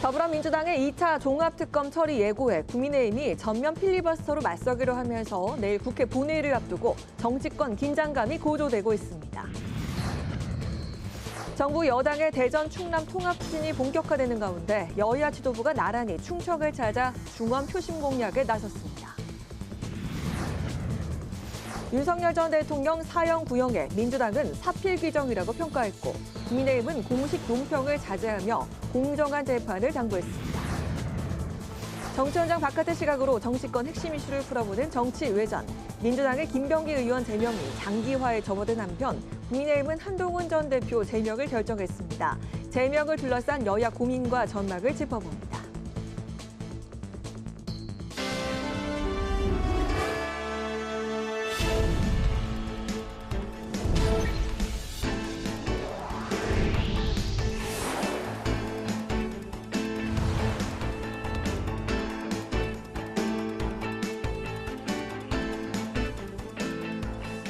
더불어민주당의 2차 종합특검 처리 예고에 국민의힘이 전면 필리버스터로 맞서기로 하면서 내일 국회 본회의를 앞두고 정치권 긴장감이 고조되고 있습니다. 정부 여당의 대전 충남 통합 추진이 본격화되는 가운데 여야 지도부가 나란히 충청을 찾아 중원 표심 공략에 나섰습니다. 윤석열 전 대통령 사형 구형에 민주당은 사필 규정이라고 평가했고 국민의힘은 공식 논평을 자제하며 공정한 재판을 당부했습니다. 정치 현장 바깥의 시각으로 정치권 핵심 이슈를 풀어보는 정치외전. 민주당의 김병기 의원 제명이 장기화에 접어든 한편 국민의힘은 한동훈 전 대표 제명을 결정했습니다. 제명을 둘러싼 여야 고민과 전망을 짚어봅니다.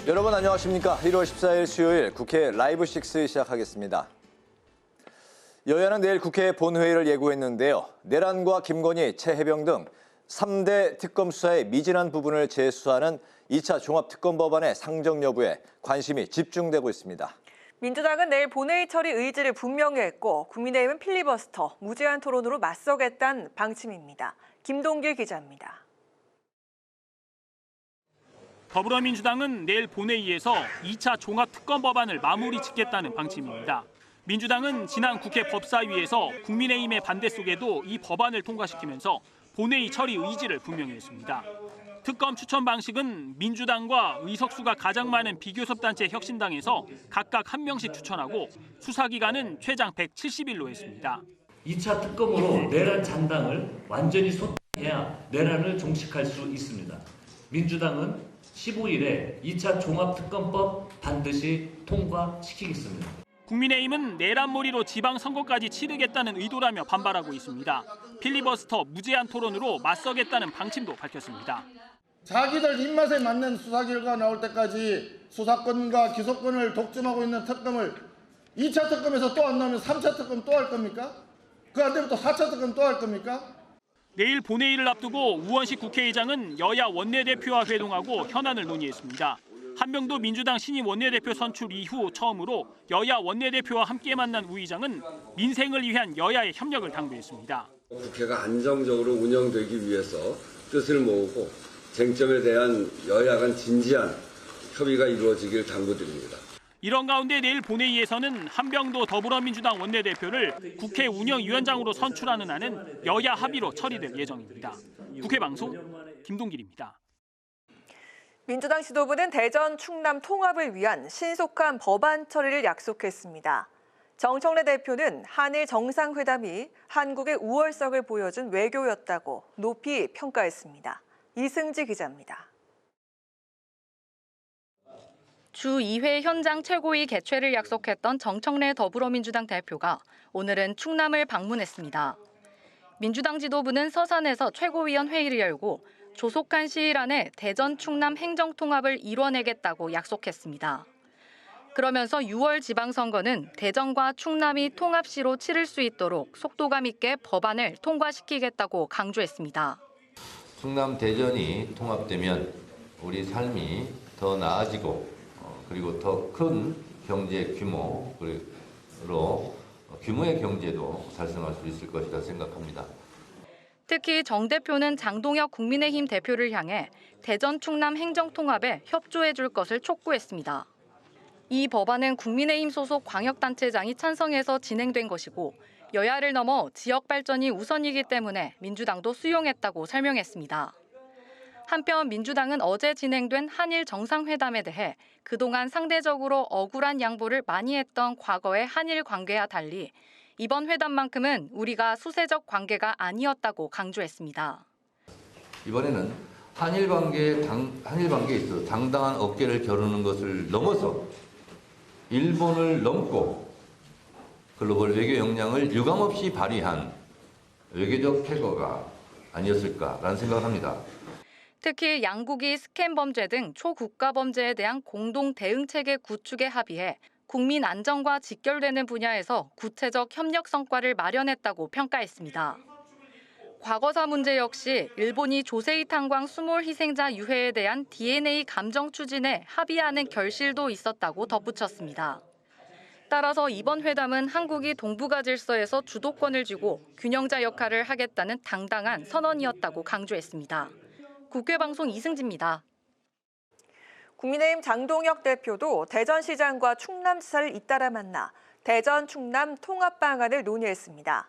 여러분 안녕하십니까? 1월 14일 수요일 국회 라이브 6 시작하겠습니다. 여야는 내일 국회 본회의를 예고했는데요. 내란과 김건희, 최혜병 등 3대 특검 수사의 미진한 부분을 재수사하는 2차 종합특검 법안의 상정 여부에 관심이 집중되고 있습니다. 민주당은 내일 본회의 처리 의지를 분명히 했고 국민의힘은 필리버스터, 무제한 토론으로 맞서겠다는 방침입니다. 김동길 기자입니다. 더불어민주당은 내일 본회의에서 2차 종합특검 법안을 마무리 짓겠다는 방침입니다. 민주당은 지난 국회 법사위에서 국민의힘의 반대 속에도 이 법안을 통과시키면서 본회의 처리 의지를 분명히 했습니다. 특검 추천 방식은 민주당과 의석수가 가장 많은 비교섭단체 혁신당에서 각각 한 명씩 추천하고 수사기간은 최장 170일로 했습니다. 2차 특검으로 내란 잔당을 완전히 소탕해야 내란을 종식할 수 있습니다. 민주당은 15일에 2차 종합특검법 반드시 통과시키겠습니다. 국민의힘은 내란몰이로 지방선거까지 치르겠다는 의도라며 반발하고 있습니다. 필리버스터 무제한 토론으로 맞서겠다는 방침도 밝혔습니다. 자기들 입맛에 맞는 수사 결과 나올 때까지 수사권과 기소권을 독점하고 있는 특검을 2차 특검에서 또 안 나오면 3차 특검 또 할 겁니까? 그 안 되면 또 4차 특검 또 할 겁니까? 내일 본회의를 앞두고 우원식 국회의장은 여야 원내대표와 회동하고 현안을 논의했습니다. 한명도 민주당 신임 원내대표 선출 이후 처음으로 여야 원내대표와 함께 만난 우 의장은 민생을 위한 여야의 협력을 당부했습니다. 국회가 안정적으로 운영되기 위해서 뜻을 모으고 쟁점에 대한 여야 간 진지한 협의가 이루어지길 당부드립니다. 이런 가운데 내일 본회의에서는 한병도 더불어민주당 원내대표를 국회 운영위원장으로 선출하는 안은 여야 합의로 처리될 예정입니다. 국회 방송 김동길입니다. 민주당 지도부는 대전 충남 통합을 위한 신속한 법안 처리를 약속했습니다. 정청래 대표는 한일 정상회담이 한국의 우월성을 보여준 외교였다고 높이 평가했습니다. 이승지 기자입니다. 주 2회 현장 최고위 개최를 약속했던 정청래 더불어민주당 대표가 오늘은 충남을 방문했습니다. 민주당 지도부는 서산에서 최고위원 회의를 열고 조속한 시일 안에 대전 충남 행정통합을 이뤄내겠다고 약속했습니다. 그러면서 6월 지방선거는 대전과 충남이 통합시로 치를 수 있도록 속도감 있게 법안을 통과시키겠다고 강조했습니다. 충남 대전이 통합되면 우리 삶이 더 나아지고 그리고 더 큰 경제 규모의 경제도 달성할 수 있을 것이라 생각합니다. 특히 정 대표는 장동혁 국민의힘 대표를 향해 대전 충남 행정통합에 협조해 줄 것을 촉구했습니다. 이 법안은 국민의힘 소속 광역단체장이 찬성해서 진행된 것이고 여야를 넘어 지역 발전이 우선이기 때문에 민주당도 수용했다고 설명했습니다. 한편 민주당은 어제 진행된 한일 정상회담에 대해 그동안 상대적으로 억울한 양보를 많이 했던 과거의 한일 관계와 달리 이번 회담만큼은 우리가 수세적 관계가 아니었다고 강조했습니다. 이번에는 한일 관계에 있어 당당한 어깨를 겨루는 것을 넘어서 일본을 넘고 글로벌 외교 역량을 유감없이 발휘한 외교적 쾌거가 아니었을까라는 생각을 합니다. 특히 양국이 스캔 범죄 등 초국가 범죄에 대한 공동 대응 체계 구축에 합의해 국민 안전과 직결되는 분야에서 구체적 협력 성과를 마련했다고 평가했습니다. 과거사 문제 역시 일본이 조세이 탄광 수몰 희생자 유해에 대한 DNA 감정 추진에 합의하는 결실도 있었다고 덧붙였습니다. 따라서 이번 회담은 한국이 동북아 질서에서 주도권을 쥐고 균형자 역할을 하겠다는 당당한 선언이었다고 강조했습니다. 국회방송 이승지입니다. 국민의힘 장동혁 대표도 대전시장과 충남지사를 잇따라 만나 대전 충남 통합 방안을 논의했습니다.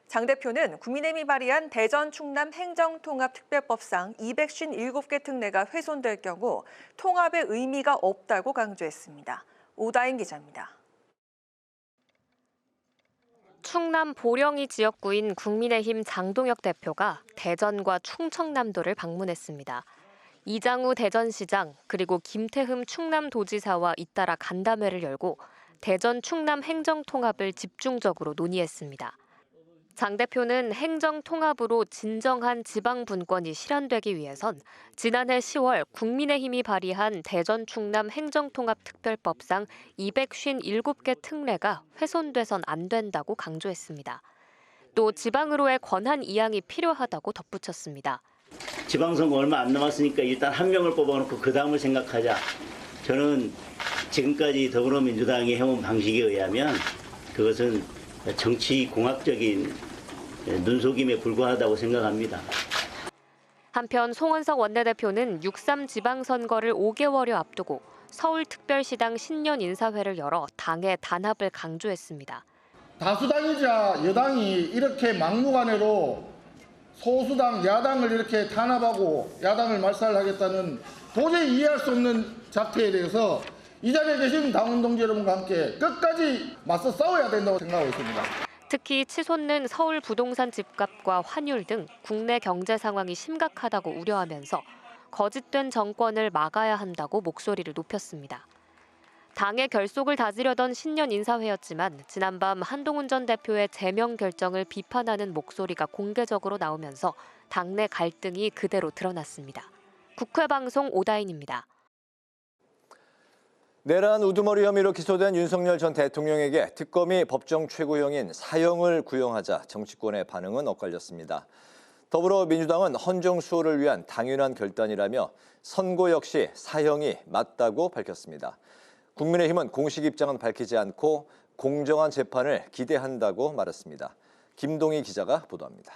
장 대표는 국민의힘이 발의한 대전 충남 행정통합특별법상 257개 특례가 훼손될 경우 통합의 의미가 없다고 강조했습니다. 오다인 기자입니다. 충남 보령이 지역구인 국민의힘 장동혁 대표가 대전과 충청남도를 방문했습니다. 이장우 대전시장 그리고 김태흠 충남도지사와 잇따라 간담회를 열고 대전 충남 행정통합을 집중적으로 논의했습니다. 장 대표는 행정통합으로 진정한 지방분권이 실현되기 위해선 지난해 10월 국민의힘이 발의한 대전 충남 행정통합특별법상 257개 특례가 훼손돼선 안 된다고 강조했습니다. 또 지방으로의 권한 이양이 필요하다고 덧붙였습니다. 지방선거 얼마 안 남았으니까 일단 한 명을 뽑아놓고 그 다음을 생각하자. 저는 지금까지 더불어민주당이 해온 방식에 의하면 그것은 정치공학적인 눈속임에 불과하다고 생각합니다. 한편 송원석 원내대표는 6.3 지방선거를 5개월여 앞두고 서울특별시당 신년 인사회를 열어 당의 단합을 강조했습니다. 다수당이자 여당이 이렇게 막무가내로 소수당, 야당을 이렇게 탄압하고 야당을 말살하겠다는 도저히 이해할 수 없는 작태에 대해서 이 자리에 계신 당원 동지 여러분과 함께 끝까지 맞서 싸워야 된다고 생각하고 있습니다. 특히 치솟는 서울 부동산 집값과 환율 등 국내 경제 상황이 심각하다고 우려하면서 거짓된 정권을 막아야 한다고 목소리를 높였습니다. 당의 결속을 다지려던 신년 인사회였지만 지난밤 한동훈 전 대표의 제명 결정을 비판하는 목소리가 공개적으로 나오면서 당내 갈등이 그대로 드러났습니다. 국회방송 오다인입니다. 내란 우두머리 혐의로 기소된 윤석열 전 대통령에게 특검이 법정 최고형인 사형을 구형하자 정치권의 반응은 엇갈렸습니다. 더불어민주당은 헌정 수호를 위한 당연한 결단이라며 선고 역시 사형이 맞다고 밝혔습니다. 국민의힘은 공식 입장은 밝히지 않고 공정한 재판을 기대한다고 말했습니다. 김동희 기자가 보도합니다.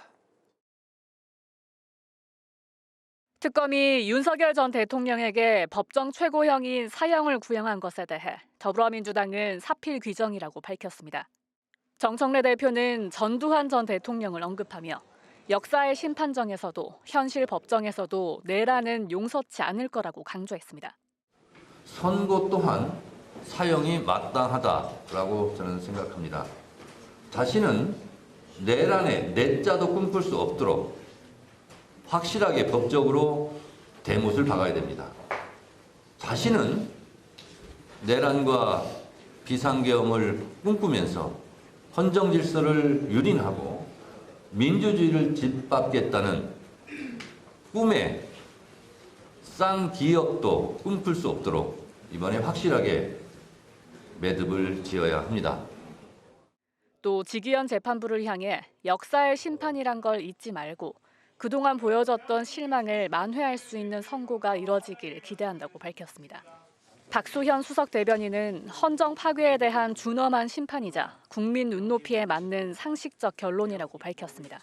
특검이 윤석열 전 대통령에게 법정 최고형인 사형을 구형한 것에 대해 더불어민주당은 사필 규정이라고 밝혔습니다. 정청래 대표는 전두환 전 대통령을 언급하며 역사의 심판정에서도 현실 법정에서도 내란은 용서치 않을 거라고 강조했습니다. 선고 또한 사형이 마땅하다라고 저는 생각합니다. 다시는 내란의 내자도 꿈꿀 수 없도록 확실하게 법적으로 대못을 박아야 됩니다. 다시는 내란과 비상계엄을 꿈꾸면서 헌정 질서를 유린하고 민주주의를 짓밟겠다는 꿈에 쌍기역도 꿈꿀 수 없도록 이번에 확실하게 매듭을 지어야 합니다. 또 지기현 재판부를 향해 역사의 심판이란 걸 잊지 말고 그동안 보여줬던 실망을 만회할 수 있는 선고가 이뤄지길 기대한다고 밝혔습니다. 박수현 수석 대변인은 헌정 파괴에 대한 준엄한 심판이자 국민 눈높이에 맞는 상식적 결론이라고 밝혔습니다.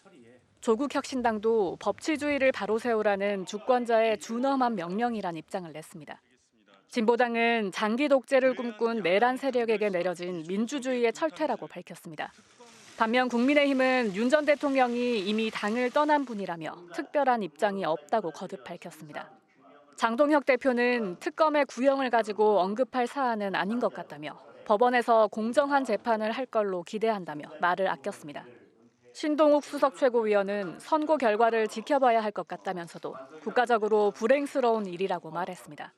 조국혁신당도 법치주의를 바로 세우라는 주권자의 준엄한 명령이란 입장을 냈습니다. 진보당은 장기 독재를 꿈꾼 내란 세력에게 내려진 민주주의의 철퇴라고 밝혔습니다. 반면 국민의힘은 윤 전 대통령이 이미 당을 떠난 분이라며 특별한 입장이 없다고 거듭 밝혔습니다. 장동혁 대표는 특검의 구형을 가지고 언급할 사안은 아닌 것 같다며 법원에서 공정한 재판을 할 걸로 기대한다며 말을 아꼈습니다. 신동욱 수석 최고위원은 선고 결과를 지켜봐야 할 것 같다면서도 국가적으로 불행스러운 일이라고 말했습니다.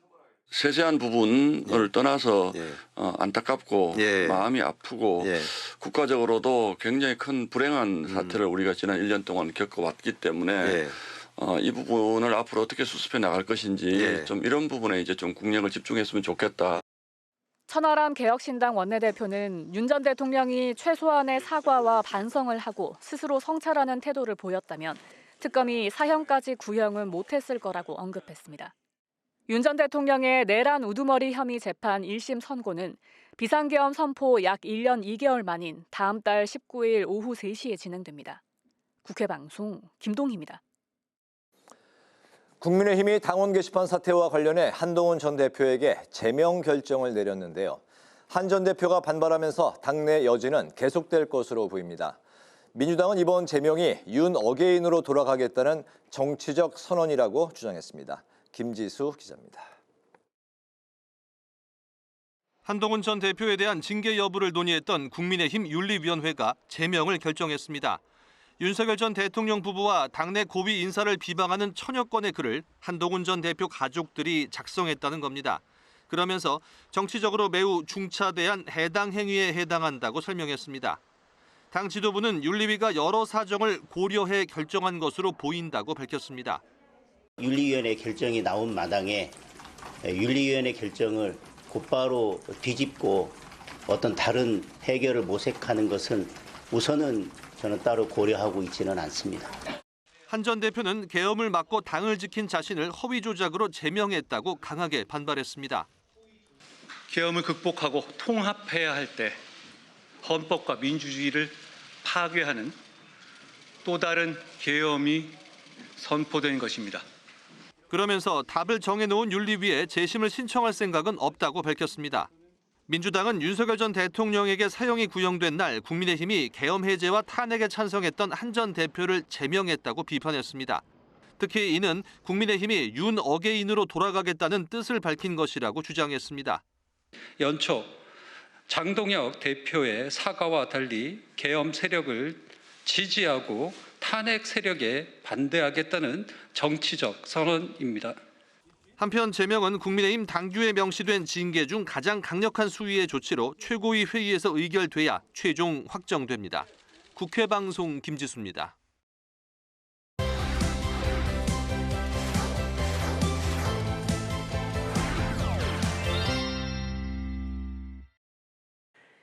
세세한 부분을 떠나서 안타깝고 마음이 아프고 국가적으로도 굉장히 큰 불행한 사태를 우리가 지난 1년 동안 겪어왔기 때문에 이 부분을 앞으로 어떻게 수습해 나갈 것인지 좀 이런 부분에 이제 좀 국력을 집중했으면 좋겠다. 천하람 개혁신당 원내대표는 윤 전 대통령이 최소한의 사과와 반성을 하고 스스로 성찰하는 태도를 보였다면 특검이 사형까지 구형은 못했을 거라고 언급했습니다. 윤 전 대통령의 내란 우두머리 혐의 재판 1심 선고는 비상계엄 선포 약 1년 2개월 만인 다음 달 19일 오후 3시에 진행됩니다. 국회방송 김동희입니다. 국민의힘이 당원 게시판 사태와 관련해 한동훈 전 대표에게 제명 결정을 내렸는데요. 한 전 대표가 반발하면서 당내 여진은 계속될 것으로 보입니다. 민주당은 이번 제명이 윤 어게인으로 돌아가겠다는 정치적 선언이라고 주장했습니다. 김지수 기자입니다. 한동훈 전 대표에 대한 징계 여부를 논의했던 국민의힘 윤리위원회가 제명을 결정했습니다. 윤석열 전 대통령 부부와 당내 고위 인사를 비방하는 천여 건의 글을 한동훈 전 대표 가족들이 작성했다는 겁니다. 그러면서 정치적으로 매우 중차대한 해당 행위에 해당한다고 설명했습니다. 당 지도부는 윤리위가 여러 사정을 고려해 결정한 것으로 보인다고 밝혔습니다. 윤리위원회 결정이 나온 마당에 윤리위원회 결정을 곧바로 뒤집고 어떤 다른 해결을 모색하는 것은 우선은 저는 따로 고려하고 있지는 않습니다. 한 전 대표는 계엄을 막고 당을 지킨 자신을 허위 조작으로 제명했다고 강하게 반발했습니다. 계엄을 극복하고 통합해야 할 때 헌법과 민주주의를 파괴하는 또 다른 계엄이 선포된 것입니다. 그러면서 답을 정해놓은 윤리위에 재심을 신청할 생각은 없다고 밝혔습니다. 민주당은 윤석열 전 대통령에게 사형이 구형된 날 국민의힘이 계엄 해제와 탄핵에 찬성했던 한 전 대표를 제명했다고 비판했습니다. 특히 이는 국민의힘이 윤 어게인으로 돌아가겠다는 뜻을 밝힌 것이라고 주장했습니다. 연초 장동혁 대표의 사과와 달리 계엄 세력을 지지하고 탄핵 세력에 반대하겠다는 정치적 선언입니다. 한편 제명은 국민의힘 당규에 명시된 징계 중 가장 강력한 수위의 조치로 최고위 회의에서 의결돼야 최종 확정됩니다. 국회방송 김지수입니다.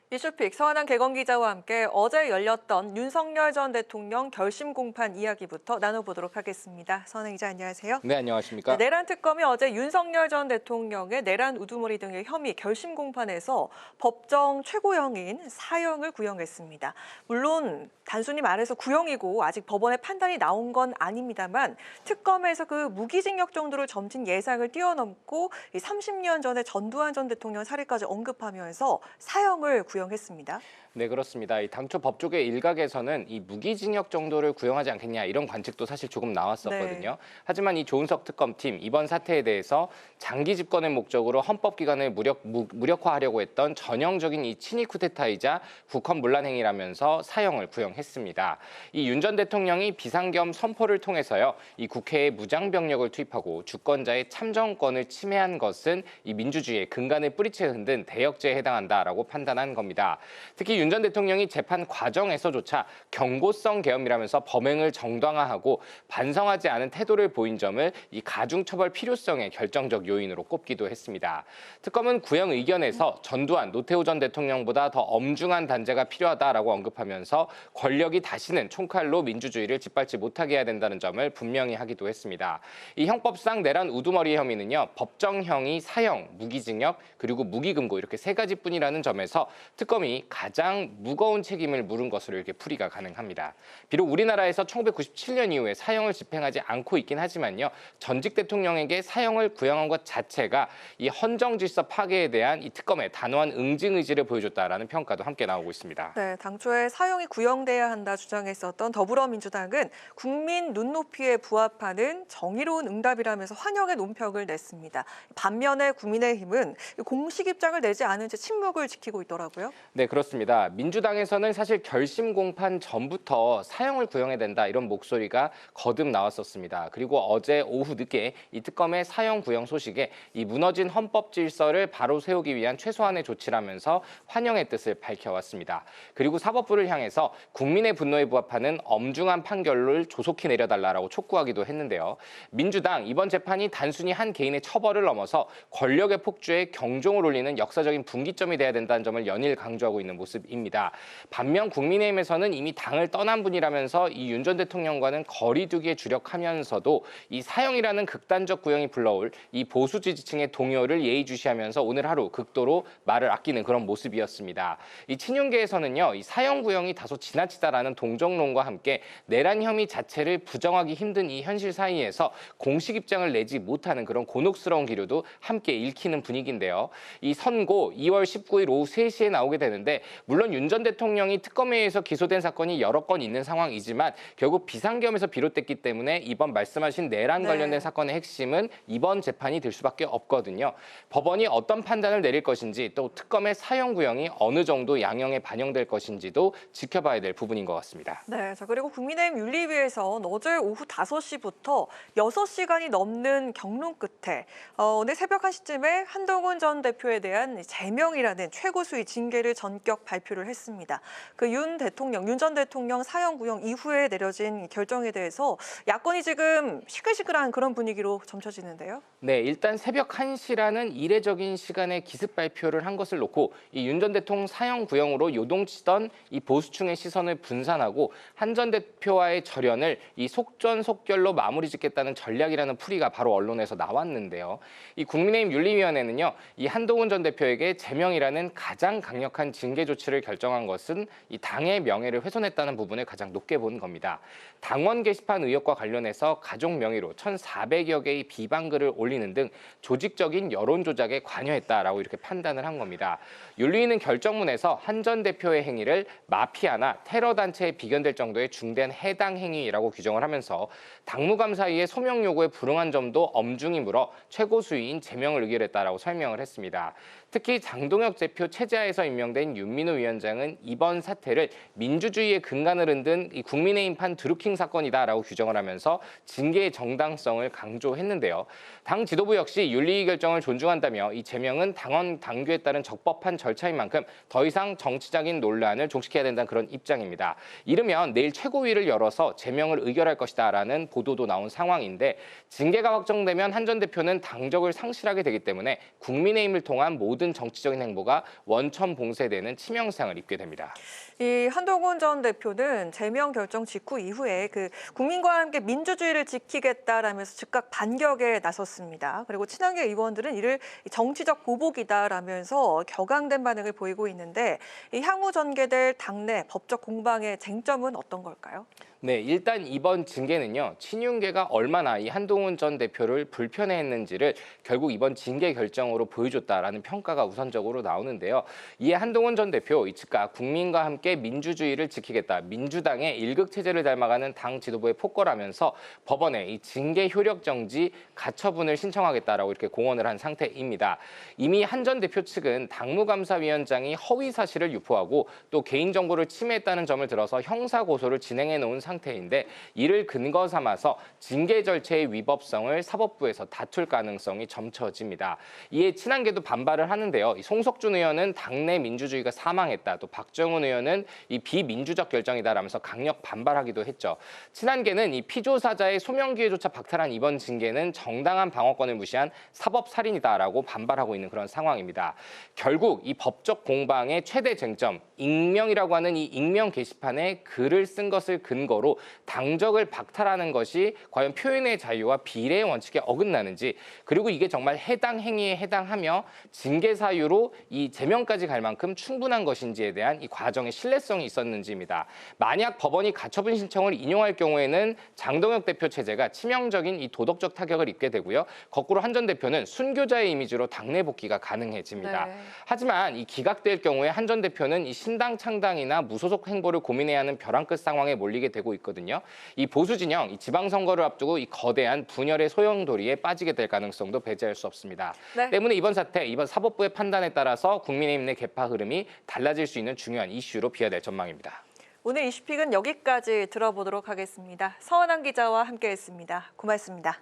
이슈픽 서한한 개건 기자와 함께 어제 열렸던 윤석열 전 대통령 결심 공판 이야기부터 나눠보도록 하겠습니다. 서한한 기자 안녕하세요. 네, 안녕하십니까. 내란 특검이 어제 윤석열 전 대통령의 내란 우두머리 등의 혐의 결심 공판에서 법정 최고형인 사형을 구형했습니다. 물론 단순히 말해서 구형이고 아직 법원의 판단이 나온 건 아닙니다만 특검에서 그 무기징역 정도를 점친 예상을 뛰어넘고 30년 전에 전두환 전 대통령 사례까지 언급하면서 사형을 구형했습니다. 네, 그렇습니다. 이 당초 법조계 일각에서는 이 무기징역 정도를 구형하지 않겠냐 이런 관측도 사실 조금 나왔었거든요. 네. 하지만 이 조은석 특검팀 이번 사태에 대해서 장기 집권의 목적으로 헌법기관을 무력화하려고 했던 전형적인 이 친위 쿠데타이자 국헌 문란 행위라면서 사형을 구형했습니다. 이 윤 전 대통령이 비상계엄 선포를 통해서요, 이 국회에 무장병력을 투입하고 주권자의 참정권을 침해한 것은 이 민주주의의 근간을 뿌리채 흔든 대역죄에 해당한다라고 판단한 겁니다. 특히 윤 전 대통령이 재판 과정에서조차 경고성 계엄이라면서 범행을 정당화하고 반성하지 않은 태도를 보인 점을 이 가중처벌 필요성의 결정적 요인으로 꼽기도 했습니다. 특검은 구형 의견에서 전두환, 노태우 전 대통령보다 더 엄중한 단죄가 필요하다라고 언급하면서 권력이 다시는 총칼로 민주주의를 짓밟지 못하게 해야 된다는 점을 분명히 하기도 했습니다. 이 형법상 내란 우두머리 혐의는요, 법정형이 사형, 무기징역, 그리고 무기금고 이렇게 세 가지뿐이라는 점에서 특검이 가장 무거운 책임을 물은 것으로 이렇게 풀이가 가능합니다. 비록 우리나라에서 1997년 이후에 사형을 집행하지 않고 있긴 하지만요, 전직 대통령에게 사형을 구형한 것 자체가 이 헌정 질서 파괴에 대한 이 특검의 단호한 응징 의지를 보여줬다라는 평가도 함께 나오고 있습니다. 네, 당초에 사형이 구형돼야 한다 주장했었던 더불어민주당은 국민 눈높이에 부합하는 정의로운 응답이라면서 환영의 논평을 냈습니다. 반면에 국민의힘은 공식 입장을 내지 않은 채 침묵을 지키고 있더라고요. 건가요? 네, 그렇습니다. 민주당에서는 사실 결심 공판 전부터 사형을 구형해야 된다 이런 목소리가 거듭 나왔었습니다. 그리고 어제 오후 늦게 이 특검의 사형 구형 소식에 이 무너진 헌법 질서를 바로 세우기 위한 최소한의 조치라면서 환영의 뜻을 밝혀왔습니다. 그리고 사법부를 향해서 국민의 분노에 부합하는 엄중한 판결을 조속히 내려달라고 촉구하기도 했는데요. 민주당 이번 재판이 단순히 한 개인의 처벌을 넘어서 권력의 폭주에 경종을 울리는 역사적인 분기점이 돼야 된다는 점을 연일 강조하고 있는 모습입니다. 반면 국민의힘에서는 이미 당을 떠난 분이라면서 이 윤 전 대통령과는 거리두기에 주력하면서도 이 사형이라는 극단적 구형이 불러올 이 보수 지지층의 동요를 예의주시하면서 오늘 하루 극도로 말을 아끼는 그런 모습이었습니다. 이 친윤계에서는요, 이 사형 구형이 다소 지나치다라는 동정론과 함께 내란 혐의 자체를 부정하기 힘든 이 현실 사이에서 공식 입장을 내지 못하는 그런 곤혹스러운 기류도 함께 읽히는 분위기인데요. 이 선고 2월 19일 오후 3시에 나오게 되는데 물론 윤 전 대통령이 특검에 의해서 기소된 사건이 여러 건 있는 상황이지만 결국 비상계엄에서 비롯됐기 때문에 이번 말씀하신 내란 관련된 사건의 핵심은 이번 재판이 될 수밖에 없거든요. 법원이 어떤 판단을 내릴 것인지 또 특검의 사형 구형이 어느 정도 양형에 반영될 것인지도 지켜봐야 될 부분인 것 같습니다. 네, 자 그리고 국민의힘 윤리위에선 어제 오후 5시부터 6시간이 넘는 경론 끝에 오늘 새벽 1시쯤에 한동훈 전 대표에 대한 제명이라는 최고수위 징계를 전격 발표를 했습니다. 그 윤 전 대통령 사형 구형 이후에 내려진 결정에 대해서 야권이 지금 시끌시끌한 그런 분위기로 점쳐지는데요. 네, 일단 새벽 1시라는 이례적인 시간에 기습 발표를 한 것을 놓고 이 윤 전 대통령 사형 구형으로 요동치던 이 보수층의 시선을 분산하고 한 전 대표와의 절연을 이 속전속결로 마무리 짓겠다는 전략이라는 풀이가 바로 언론에서 나왔는데요. 이 국민의힘 윤리위원회는요, 이 한동훈 전 대표에게 제명이라는 가장 강력한 징계 조치를 결정한 것은 이 당의 명예를 훼손했다는 부분을 가장 높게 본 겁니다. 당원 게시판 의혹과 관련해서 가족 명의로 1,400여 개의 비방글을 올리는 등 조직적인 여론 조작에 관여했다라고 이렇게 판단을 한 겁니다. 윤리위는 결정문에서 한 전 대표의 행위를 마피아나 테러 단체에 비견될 정도의 중대한 해당 행위라고 규정을 하면서 당무감사위의 소명 요구에 불응한 점도 엄중히 물어 최고수위인 제명을 의결했다라고 설명을 했습니다. 특히 장동혁 대표 체제하에서 임명된 윤민호 위원장은 이번 사태를 민주주의의 근간을 흔든 이 국민의힘판 드루킹 사건이다라고 규정을 하면서 징계의 정당성을 강조했는데요. 당 지도부 역시 윤리위 결정을 존중한다며 이 제명은 당원 당규에 따른 적법한 절차인 만큼 더 이상 정치적인 논란을 종식해야 된다는 그런 입장입니다. 이르면 내일 최고위를 열어서 제명을 의결할 것이다라는 보도도 나온 상황인데 징계가 확정되면 한 전 대표는 당적을 상실하게 되기 때문에 국민의힘을 통한 모든 정치적인 행보가 원천 봉쇄되는 치명상을 입게 됩니다. 이 한동훈 전 대표는 제명 결정 직후 이후에 그 국민과 함께 민주주의를 지키겠다라면서 즉각 반격에 나섰습니다. 그리고 친한계 의원들은 이를 정치적 보복이다라면서 격앙된 반응을 보이고 있는데 이 향후 전개될 당내 법적 공방의 쟁점은 어떤 걸까요? 네, 일단 이번 징계는요, 친윤계가 얼마나 이 한동훈 전 대표를 불편해했는지를 결국 이번 징계 결정으로 보여줬다라는 평가가 우선적으로 나오는데요. 이에 한동훈 전 대표 즉각 국민과 함께 민주주의를 지키겠다, 민주당의 일극체제를 닮아가는 당 지도부에 폭거하면서 법원에 이 징계 효력 정지 가처분을 신청하겠다라고 이렇게 공언을 한 상태입니다. 이미 한 전 대표 측은 당무감사위원장이 허위 사실을 유포하고 또 개인정보를 침해했다는 점을 들어서 형사 고소를 진행해 놓은 상태인데 이를 근거 삼아서 징계 절차의 위법성을 사법부에서 다툴 가능성이 점쳐집니다. 이에 친한계도 반발을 하는데요. 송석준 의원은 당내 민주주의가 사망했다. 또 박정훈 의원은 이 비민주적 결정이다라면서 강력 반발하기도 했죠. 친한계는 이 피조사자의 소명 기회조차 박탈한 이번 징계는 정당한 방어권을 무시한 사법살인이다라고 반발하고 있는 그런 상황입니다. 결국 이 법적 공방의 최대 쟁점, 익명이라고 하는 이 익명 게시판에 글을 쓴 것을 근거로 당적을 박탈하는 것이 과연 표현의 자유와 비례의 원칙에 어긋나는지, 그리고 이게 정말 해당 행위에 해당하며 징계 사유로 이 제명까지 갈 만큼 충분한 것인지에 대한 이 과정의 신뢰성이 있었는지입니다. 만약 법원이 가처분 신청을 인용할 경우에는 장동혁 대표 체제가 치명적인 이 도덕적 타격을 입게 되고요. 거꾸로 한 전 대표는 순교자의 이미지로 당내 복귀가 가능해집니다. 네. 하지만 이 기각될 경우에 한 전 대표는 이 신당 창당이나 무소속 행보를 고민해야 하는 벼랑 끝 상황에 몰리게 되고 되고 있거든요. 이 보수 진영, 이 지방선거를 앞두고 이 거대한 분열의 소용돌이에 빠지게 될 가능성도 배제할 수 없습니다. 네. 때문에 이번 사태, 이번 사법부의 판단에 따라서 국민의힘 내 개파 흐름이 달라질 수 있는 중요한 이슈로 비화될 전망입니다. 오늘 이슈픽은 여기까지 들어보도록 하겠습니다. 서은한 기자와 함께했습니다. 고맙습니다.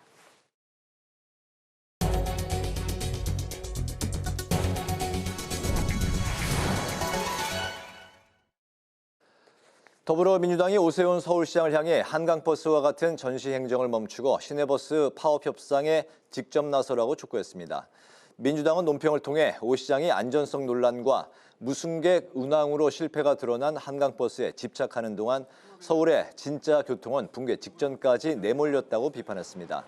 더불어민주당이 오세훈 서울시장을 향해 한강버스와 같은 전시행정을 멈추고 시내버스 파업 협상에 직접 나서라고 촉구했습니다. 민주당은 논평을 통해 오 시장이 안전성 논란과 무승객 운항으로 실패가 드러난 한강버스에 집착하는 동안 서울의 진짜 교통은 붕괴 직전까지 내몰렸다고 비판했습니다.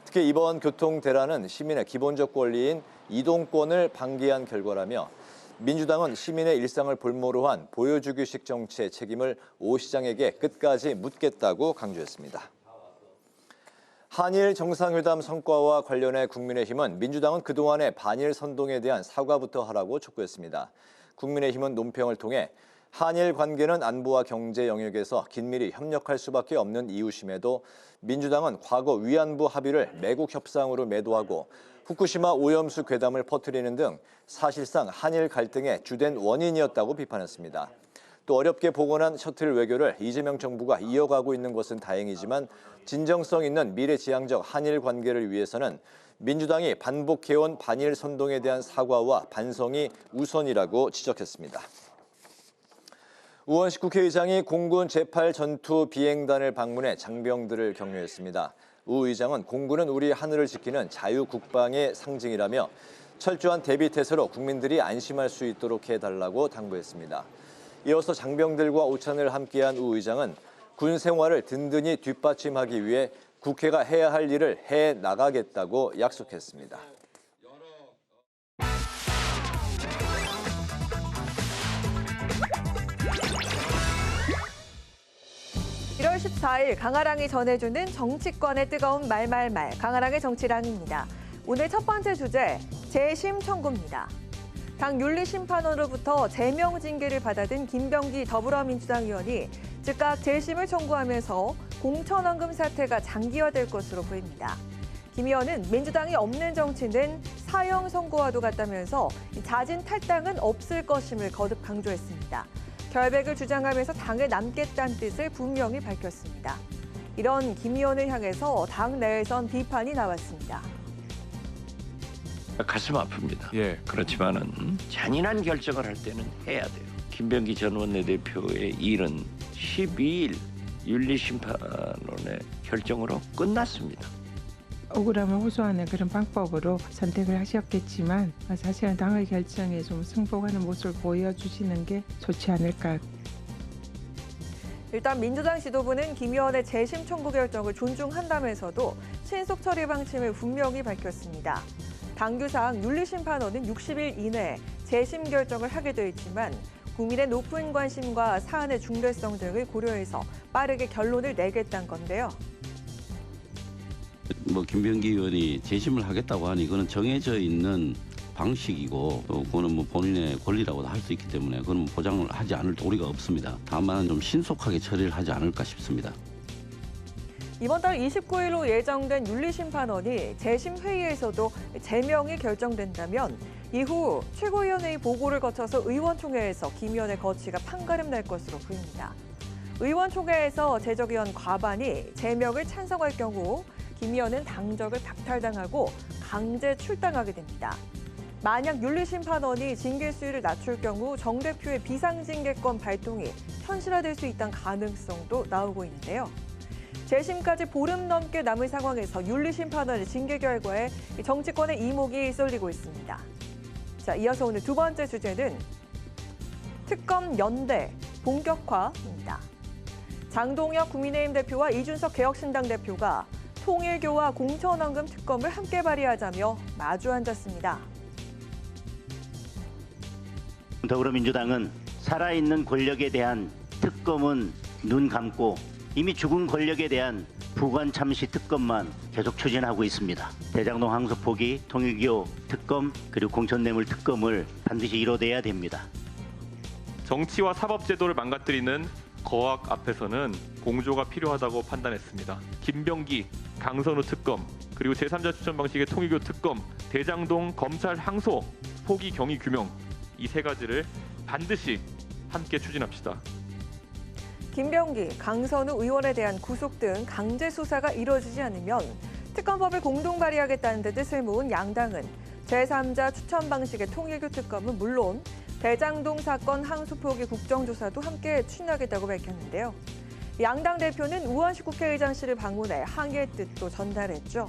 특히 이번 교통 대란은 시민의 기본적 권리인 이동권을 방기한 결과라며 민주당은 시민의 일상을 볼모로 한 보여주기식 정치의 책임을 오 시장에게 끝까지 묻겠다고 강조했습니다. 한일 정상회담 성과와 관련해 국민의힘은 민주당은 그동안의 반일 선동에 대한 사과부터 하라고 촉구했습니다. 국민의힘은 논평을 통해 한일 관계는 안보와 경제 영역에서 긴밀히 협력할 수밖에 없는 이유심에도 민주당은 과거 위안부 합의를 매국 협상으로 매도하고 후쿠시마 오염수 괴담을 퍼뜨리는 등 사실상 한일 갈등의 주된 원인이었다고 비판했습니다. 또 어렵게 복원한 셔틀 외교를 이재명 정부가 이어가고 있는 것은 다행이지만 진정성 있는 미래지향적 한일 관계를 위해서는 민주당이 반복해온 반일 선동에 대한 사과와 반성이 우선이라고 지적했습니다. 우원식 국회의장이 공군 제8 전투 비행단을 방문해 장병들을 격려했습니다. 우 의장은 공군은 우리 하늘을 지키는 자유국방의 상징이라며 철저한 대비태세로 국민들이 안심할 수 있도록 해달라고 당부했습니다. 이어서 장병들과 오찬을 함께한 우 의장은 군 생활을 든든히 뒷받침하기 위해 국회가 해야 할 일을 해나가겠다고 약속했습니다. 1월 14일 강아랑이 전해주는 정치권의 뜨거운 말말말, 강아랑의 정치랑입니다. 오늘 첫 번째 주제, 재심 청구입니다. 당 윤리심판원으로부터 제명 징계를 받아든 김병기 더불어민주당 의원이 즉각 재심을 청구하면서 공천원금 사태가 장기화될 것으로 보입니다. 김 의원은 민주당이 없는 정치는 사형 선고와도 같다면서 자진 탈당은 없을 것임을 거듭 강조했습니다. 결백을 주장하면서 당에 남겠다는 뜻을 분명히 밝혔습니다. 이런 김 의원을 향해서 당 내에선 비판이 나왔습니다. 가슴 아픕니다. 그렇지만은 잔인한 결정을 할 때는 해야 돼요. 김병기 전 원내대표의 일은 12일 윤리심판원의 결정으로 끝났습니다. 억울함을 호소하는 그런 방법으로 선택을 하셨겠지만 사실은 당의 결정에 좀 승복하는 모습을 보여주시는 게 좋지 않을까. 일단 민주당 지도부는 김 의원의 재심 청구 결정을 존중한다면서도 신속 처리 방침을 분명히 밝혔습니다. 당규상 윤리심판원은 60일 이내에 재심 결정을 하게 돼 있지만 국민의 높은 관심과 사안의 중대성 등을 고려해서 빠르게 결론을 내겠다는 건데요. 김병기 의원이 재심을 하겠다고 하니 이거는 정해져 있는 방식이고 또 그거는 본인의 권리라고도 할 수 있기 때문에 그건 보장을 하지 않을 도리가 없습니다. 다만 좀 신속하게 처리를 하지 않을까 싶습니다. 이번 달 29일로 예정된 윤리심판원이 재심 회의에서도 제명이 결정된다면 이후 최고위원회의 보고를 거쳐서 의원총회에서 김 의원의 거취가 판가름 날 것으로 보입니다. 의원총회에서 재적의원 과반이 제명을 찬성할 경우 김 의원은 당적을 박탈당하고 강제 출당하게 됩니다. 만약 윤리심판원이 징계 수위를 낮출 경우 정 대표의 비상징계권 발동이 현실화될 수 있다는 가능성도 나오고 있는데요. 재심까지 보름 넘게 남은 상황에서 윤리심판원의 징계 결과에 정치권의 이목이 쏠리고 있습니다. 자, 이어서 오늘 두 번째 주제는 특검 연대 본격화입니다. 장동혁 국민의힘 대표와 이준석 개혁신당 대표가 통일교와 공천원금 특검을 함께 발의하자며 마주 앉았습니다. 더불어민주당은 살아있는 권력에 대한 특검은 눈 감고 이미 죽은 권력에 대한 부관 참시 특검만 계속 추진하고 있습니다. 대장동 항소 포기, 통일교 특검, 그리고 공천뇌물 특검을 반드시 이뤄내야 됩니다. 정치와 사법제도를 망가뜨리는 거악 앞에서는 공조가 필요하다고 판단했습니다. 김병기, 강선우 특검, 그리고 제3자 추천 방식의 통일교 특검, 대장동 검찰 항소, 포기 경위 규명 이 세 가지를 반드시 함께 추진합시다. 김병기, 강선우 의원에 대한 구속 등 강제 수사가 이루어지지 않으면 특검법을 공동 발의하겠다는 데 뜻을 모은 양당은 제3자 추천 방식의 통일교 특검은 물론 대장동 사건 항소 포기 국정조사도 함께 추진하겠다고 밝혔는데요. 양당 대표는 우원식 국회의장실을 방문해 항의의 뜻도 전달했죠.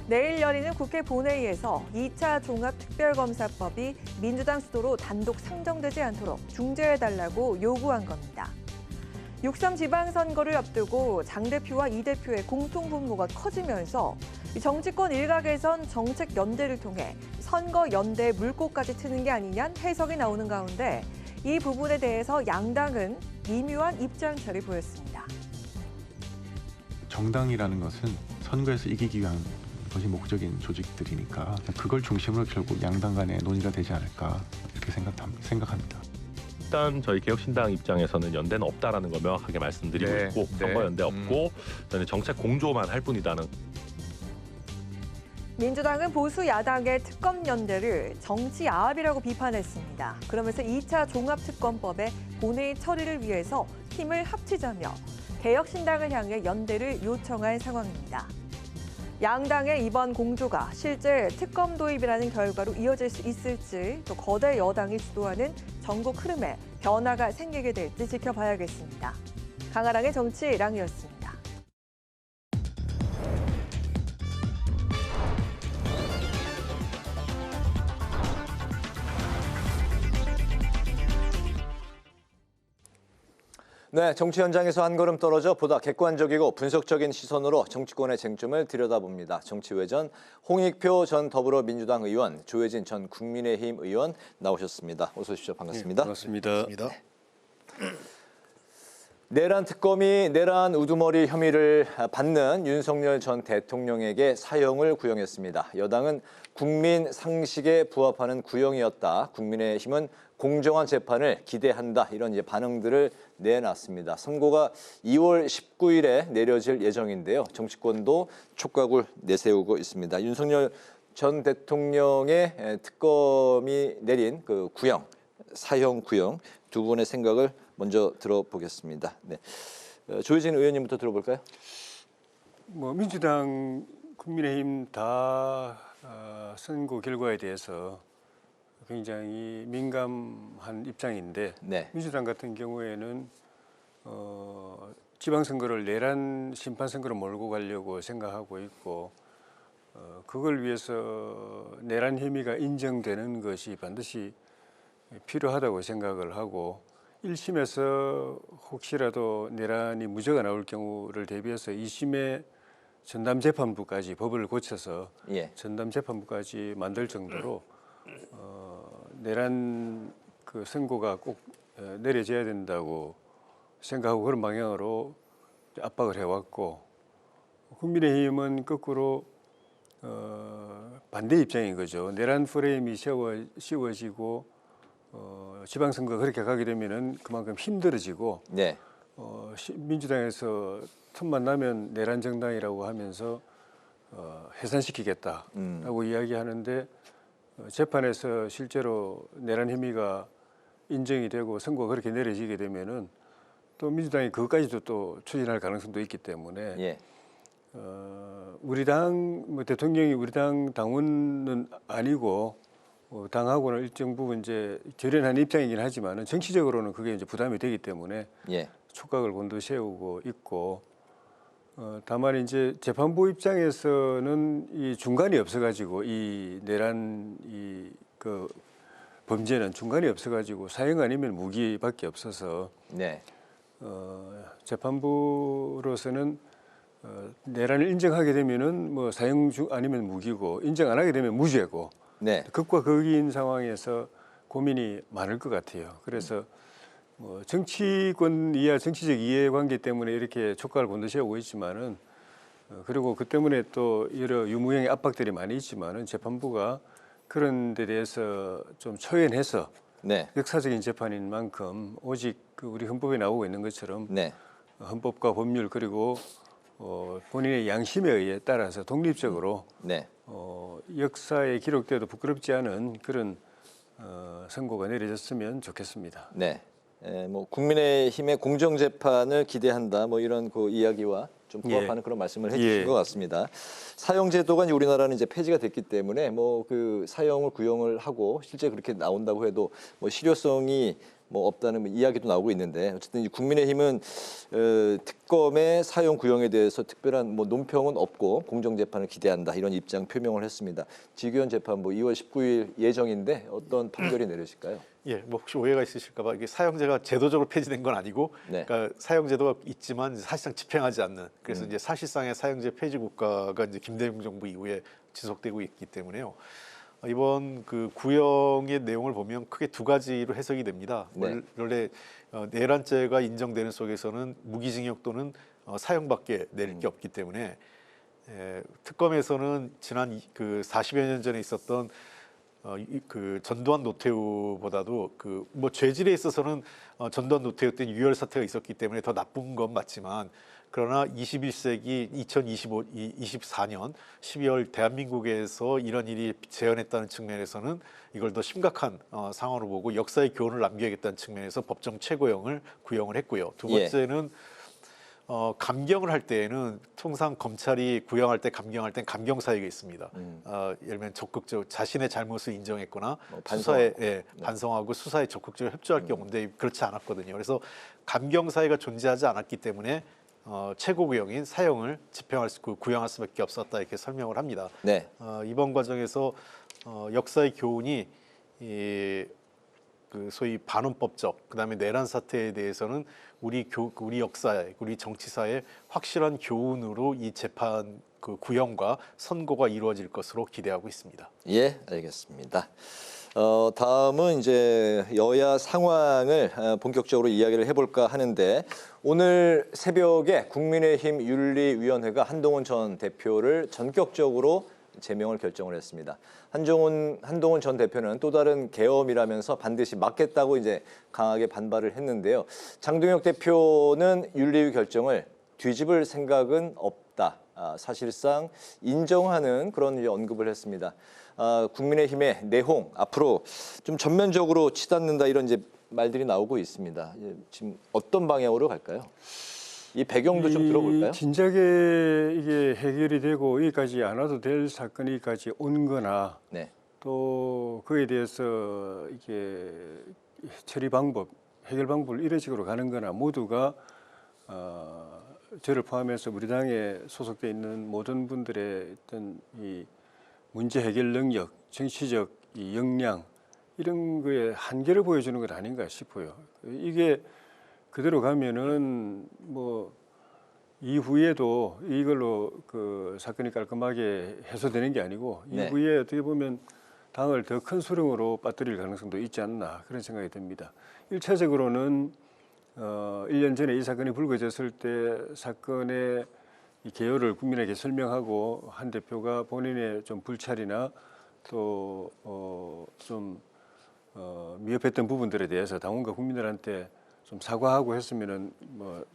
내일 열리는 국회 본회의에서 2차 종합특별검사법이 민주당 수도로 단독 상정되지 않도록 중재해달라고 요구한 겁니다. 6.3 지방선거를 앞두고 장 대표와 이 대표의 공통분모가 커지면서 정치권 일각에선 정책 연대를 통해 선거 연대에 물꼬까지 트는 게 아니냐는 해석이 나오는 가운데 이 부분에 대해서 양당은 미묘한 입장차를 보였습니다. 정당이라는 것은 선거에서 이기기 위한 것이 목적인 조직들이니까 그걸 중심으로 결국 양당 간의 논의가 되지 않을까 이렇게 생각합니다. 일단 저희 개혁신당 입장에서는 연대는 없다라는 걸 명확하게 말씀드리고 있고 선거 연대 없고 저는 정책 공조만 할 뿐이다는. 민주당은 보수 야당의 특검 연대를 정치 아합이라고 비판했습니다. 그러면서 2차 종합특검법의 본회의 처리를 위해서 힘을 합치자며 개혁신당을 향해 연대를 요청할 상황입니다. 양당의 이번 공조가 실제 특검 도입이라는 결과로 이어질 수 있을지 또 거대 여당이 주도하는 전국 흐름에 변화가 생기게 될지 지켜봐야겠습니다. 강아랑의 정치랑이었습니다. 네, 정치 현장에서 한 걸음 떨어져 보다 객관적이고 분석적인 시선으로 정치권의 쟁점을 들여다봅니다. 정치외전 홍익표 전 더불어민주당 의원, 조혜진 전 국민의힘 의원 나오셨습니다. 어서 오십시오. 반갑습니다. 네, 반갑습니다. 내란 특검이 내란 우두머리 혐의를 받는 윤석열 전 대통령에게 사형을 구형했습니다. 여당은 국민 상식에 부합하는 구형이었다. 국민의힘은 공정한 재판을 기대한다. 이런 반응들을 내놨습니다. 선고가 2월 19일에 내려질 예정인데요. 정치권도 촉각을 내세우고 있습니다. 윤석열 전 대통령의 특검이 내린 그 구형, 사형 구형 두 분의 생각을 먼저 들어보겠습니다. 네. 조혜진 의원님부터 들어볼까요? 민주당, 국민의힘 다 선거 결과에 대해서 굉장히 민감한 입장인데 민주당 같은 경우에는 지방선거를 내란 심판선거로 몰고 가려고 생각하고 있고 그걸 위해서 내란 혐의가 인정되는 것이 반드시 필요하다고 생각을 하고 1심에서 혹시라도 내란이 무죄가 나올 경우를 대비해서 2심에 전담재판부까지 법을 고쳐서 전담재판부까지 만들 정도로 내란 그 선고가 꼭 내려져야 된다고 생각하고 그런 방향으로 압박을 해왔고 국민의힘은 거꾸로 반대 입장인 거죠. 내란 프레임이 씌워지고 지방선거 그렇게 가게 되면은 그만큼 힘들어지고 민주당에서 틈만 나면 내란 정당이라고 하면서 해산시키겠다라고 이야기하는데 재판에서 실제로 내란 혐의가 인정이 되고 선고가 그렇게 내려지게 되면은 또 민주당이 그것까지도 또 추진할 가능성도 있기 때문에 우리 당 대통령이 우리 당 당원은 아니고 당하고는 일정 부분 이제 결연한 입장이긴 하지만은 정치적으로는 그게 이제 부담이 되기 때문에 촉각을 곤두세우고 있고 다만 이제 재판부 입장에서는 이 중간이 없어가지고 이 내란 그 범죄는 중간이 없어가지고 사형 아니면 무기밖에 없어서 재판부로서는 내란을 인정하게 되면은 뭐 사형 아니면 무기고 인정 안 하게 되면 무죄고 극과 극인 상황에서 고민이 많을 것 같아요. 그래서 정치권 이하 정치적 이해관계 때문에 이렇게 촉각을 곤두세우고 있지만은 그리고 그 때문에 또 여러 유무형의 압박들이 많이 있지만은 재판부가 그런 데 대해서 좀 초연해서 네. 역사적인 재판인 만큼 오직 그 우리 헌법에 나오고 있는 것처럼 네. 헌법과 법률 그리고 본인의 양심에 의해 따라서 독립적으로 네. 역사에 기록돼도 부끄럽지 않은 그런 선고가 내려졌으면 좋겠습니다. 네. 뭐 국민의힘의 공정 재판을 기대한다. 뭐 이런 그 이야기와 좀 부합하는 그런 말씀을 해주신 것 같습니다. 사형 제도가 이제 우리나라는 이제 폐지가 됐기 때문에 뭐 그 사형을 구형을 하고 실제 그렇게 나온다고 해도 뭐 실효성이 뭐 없다는 이야기도 나오고 있는데 어쨌든 이 국민의힘은 특검의 사형 구형에 대해서 특별한 뭐 논평은 없고 공정 재판을 기대한다 이런 입장 표명을 했습니다. 지규현 재판부 2월 19일 예정인데 어떤 판결이 내려질까요? 예, 뭐 혹시 오해가 있으실까봐 이게 사형제가 제도적으로 폐지된 건 아니고, 네. 그러니까 사형제도가 있지만 사실상 집행하지 않는. 그래서 이제 사실상의 사형제 폐지 국가가 이제 김대중 정부 이후에 지속되고 있기 때문에요. 이번 그 구형의 내용을 보면 크게 두 가지로 해석이 됩니다. 네. 원래 내란죄가 인정되는 속에서는 무기징역 또는 사형밖에 내릴 게 없기 때문에 특검에서는 지난 그 40여 년 전에 있었던 그 전두환 노태우보다도 그 뭐 죄질에 있어서는 전두환 노태우 때는 유혈 사태가 있었기 때문에 더 나쁜 건 맞지만, 그러나 21세기 2024년 12월 대한민국에서 이런 일이 재현했다는 측면에서는 이걸 더 심각한 상황으로 보고 역사의 교훈을 남겨야겠다는 측면에서 법정 최고형을 구형을 했고요. 두 번째는 감경을 할 때에는 통상 검찰이 구형할 때 감경할 땐 감경 사유가 있습니다. 예를 들면 적극적으로 자신의 잘못을 인정했거나 수사에 반성하고 수사에 적극적으로 협조할 경우인데 그렇지 않았거든요. 그래서 감경 사유가 존재하지 않았기 때문에 최고 구형인 사형을 집행할 구형할 수밖에 없었다 이렇게 설명을 합니다. 네. 이번 과정에서 역사의 교훈이 그 소위 반헌법적 그다음에 내란 사태에 대해서는 우리 역사에 우리 정치사에 확실한 교훈으로 이 재판 그 구형과 선고가 이루어질 것으로 기대하고 있습니다. 예, 알겠습니다. 다음은 이제 여야 상황을 본격적으로 이야기를 해볼까 하는데 오늘 새벽에 국민의힘 윤리위원회가 한동훈 전 대표를 전격적으로 제명을 결정을 했습니다. 한동훈 전 대표는 또 다른 계엄이라면서 반드시 막겠다고 이제 강하게 반발을 했는데요. 장동혁 대표는 윤리위 결정을 뒤집을 생각은 없다. 사실상 인정하는 그런 이제 언급을 했습니다. 국민의힘의 내홍 앞으로 좀 전면적으로 치닫는다 이런 이제 말들이 나오고 있습니다. 지금 어떤 방향으로 갈까요? 이 배경도 좀 들어볼까요? 진작에 이게 해결이 되고 여기까지 안 와도 될 사건이 여기까지 온 거나 네. 또 그에 대해서 이게 처리 방법, 해결 방법을 이런 식으로 가는 거나 모두가 저를 포함해서 우리 당에 소속돼 있는 모든 분들의 어떤 이 문제 해결 능력, 정치적 이 역량 이런 거에 한계를 보여주는 것 아닌가 싶어요. 이게 그대로 가면은 뭐 이후에도 이걸로 그 사건이 깔끔하게 해소되는 게 아니고 네. 이후에 어떻게 보면 당을 더 큰 수렁으로 빠뜨릴 가능성도 있지 않나 그런 생각이 듭니다. 1차적으로는 1년 전에 이 사건이 불거졌을 때 사건의 이 개요를 국민에게 설명하고 한 대표가 본인의 좀 불찰이나 또 좀 미흡했던 부분들에 대해서 당원과 국민들한테 좀 사과하고 했으면은 뭐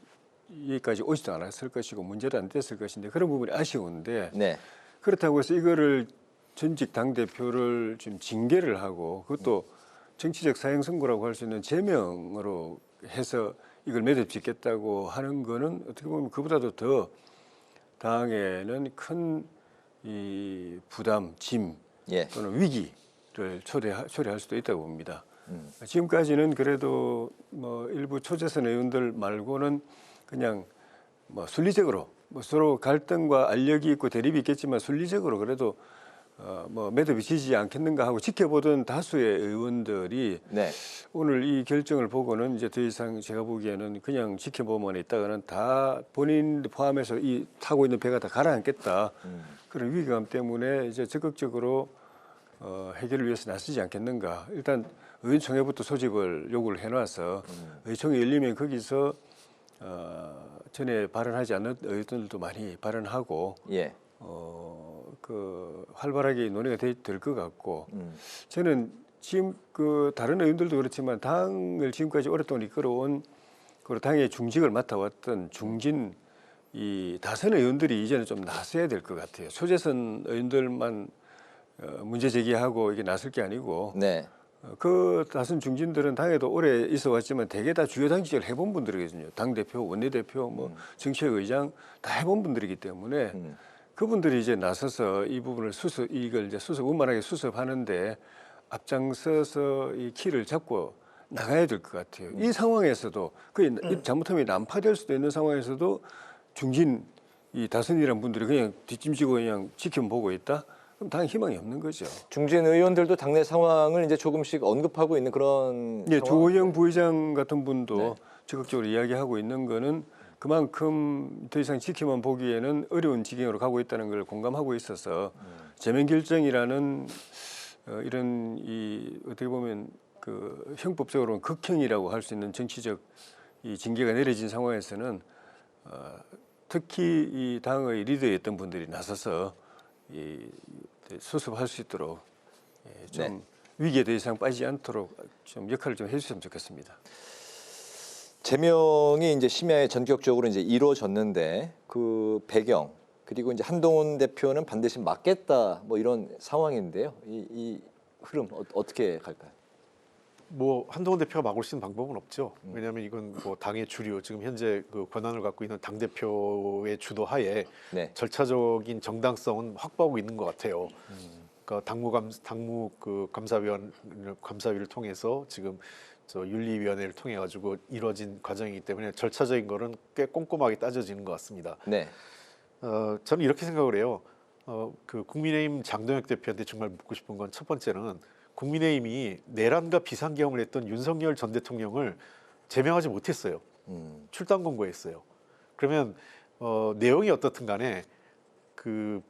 여기까지 오지도 않았을 것이고 문제도 안 됐을 것인데 그런 부분이 아쉬운데 네. 그렇다고 해서 이거를 전직 당 대표를 지금 징계를 하고 그것도 정치적 사형 선고라고 할 수 있는 제명으로 해서 이걸 매듭짓겠다고 하는 거는 어떻게 보면 그보다도 더 당에는 큰 이 부담, 짐 또는 위기를 초래할 수도 있다고 봅니다. 지금까지는 그래도 뭐 일부 초재선 의원들 말고는 그냥 뭐 순리적으로 뭐 서로 갈등과 알력이 있고 대립이 있겠지만 순리적으로 그래도 뭐 매듭이 지지 않겠는가 하고 지켜보던 다수의 의원들이 오늘 이 결정을 보고는 이제 더 이상 제가 보기에는 그냥 지켜보만 있다가는 다 본인 포함해서 이 타고 있는 배가 다 가라앉겠다 그런 위기감 때문에 이제 적극적으로 해결을 위해서 나서지 않겠는가. 일단 의원총회부터 소집을 요구를 해놔서 의총이 열리면 거기서 전에 발언하지 않는 의원들도 많이 발언하고 그 활발하게 논의가 될 것 같고 저는 지금 그 다른 의원들도 그렇지만 당을 지금까지 오랫동안 이끌어온 그리고 당의 중직을 맡아왔던 중진 이 다선 의원들이 이제는 좀 나서야 될 것 같아요. 소재선 의원들만 문제 제기하고 이게 나설 게 아니고 네. 그 다선 중진들은 당에도 오래 있어 왔지만 대개 다 주요 당직을 해본 분들이거든요. 당 대표, 원내 대표, 뭐 정책의장 다 해본 분들이기 때문에 그분들이 이제 나서서 이 부분을 이걸 이제 원만하게 수습하는데 앞장서서 이 키를 잡고 나가야 될 것 같아요. 이 상황에서도 그 잘못하면 난파될 수도 있는 상황에서도 중진 이 다선이라는 분들이 그냥 뒷짐지고 그냥 지켜보고 있다. 그럼 당 희망이 없는 거죠. 중진 의원들도 당내 상황을 이제 조금씩 언급하고 있는 그런. 예, 조호영 부의장 같은 분도 적극적으로 이야기하고 있는 거는 그만큼 더 이상 지켜만 보기에는 어려운 지경으로 가고 있다는 걸 공감하고 있어서 제명 결정이라는 이런 이 어떻게 보면 그 형법적으로는 극형이라고 할 수 있는 정치적 이 징계가 내려진 상황에서는 특히 이 당의 리더였던 분들이 나서서 이 수습할 수 있도록 좀 위기에 더 이상 빠지지 않도록 좀 역할을 좀 해주셨으면 좋겠습니다. 제명이 이제 심야에 전격적으로 이제 이루어졌는데 그 배경 그리고 이제 한동훈 대표는 반드시 막겠다 뭐 이런 상황인데요. 이 흐름 어떻게 갈까요? 뭐 한동훈 대표가 막을 수 있는 방법은 없죠. 왜냐하면 이건 뭐 당의 주류 지금 현재 그 권한을 갖고 있는 당 대표의 주도하에 절차적인 정당성은 확보하고 있는 것 같아요. 그러니까 당무 그 감사위를 통해서 지금 저 윤리위원회를 통해 가지고 이루어진 과정이기 때문에 절차적인 거는 꽤 꼼꼼하게 따져지는 것 같습니다. 네. 저는 이렇게 생각을 해요. 그 국민의힘 장동혁 대표한테 정말 묻고 싶은 건 첫 번째는 국민의힘이 내란과 비상계엄을 했던 윤석열 전 대통령을 제명하지 못했어요. 출당 권고했어요. 그러면 내용이 어떻든 간에 그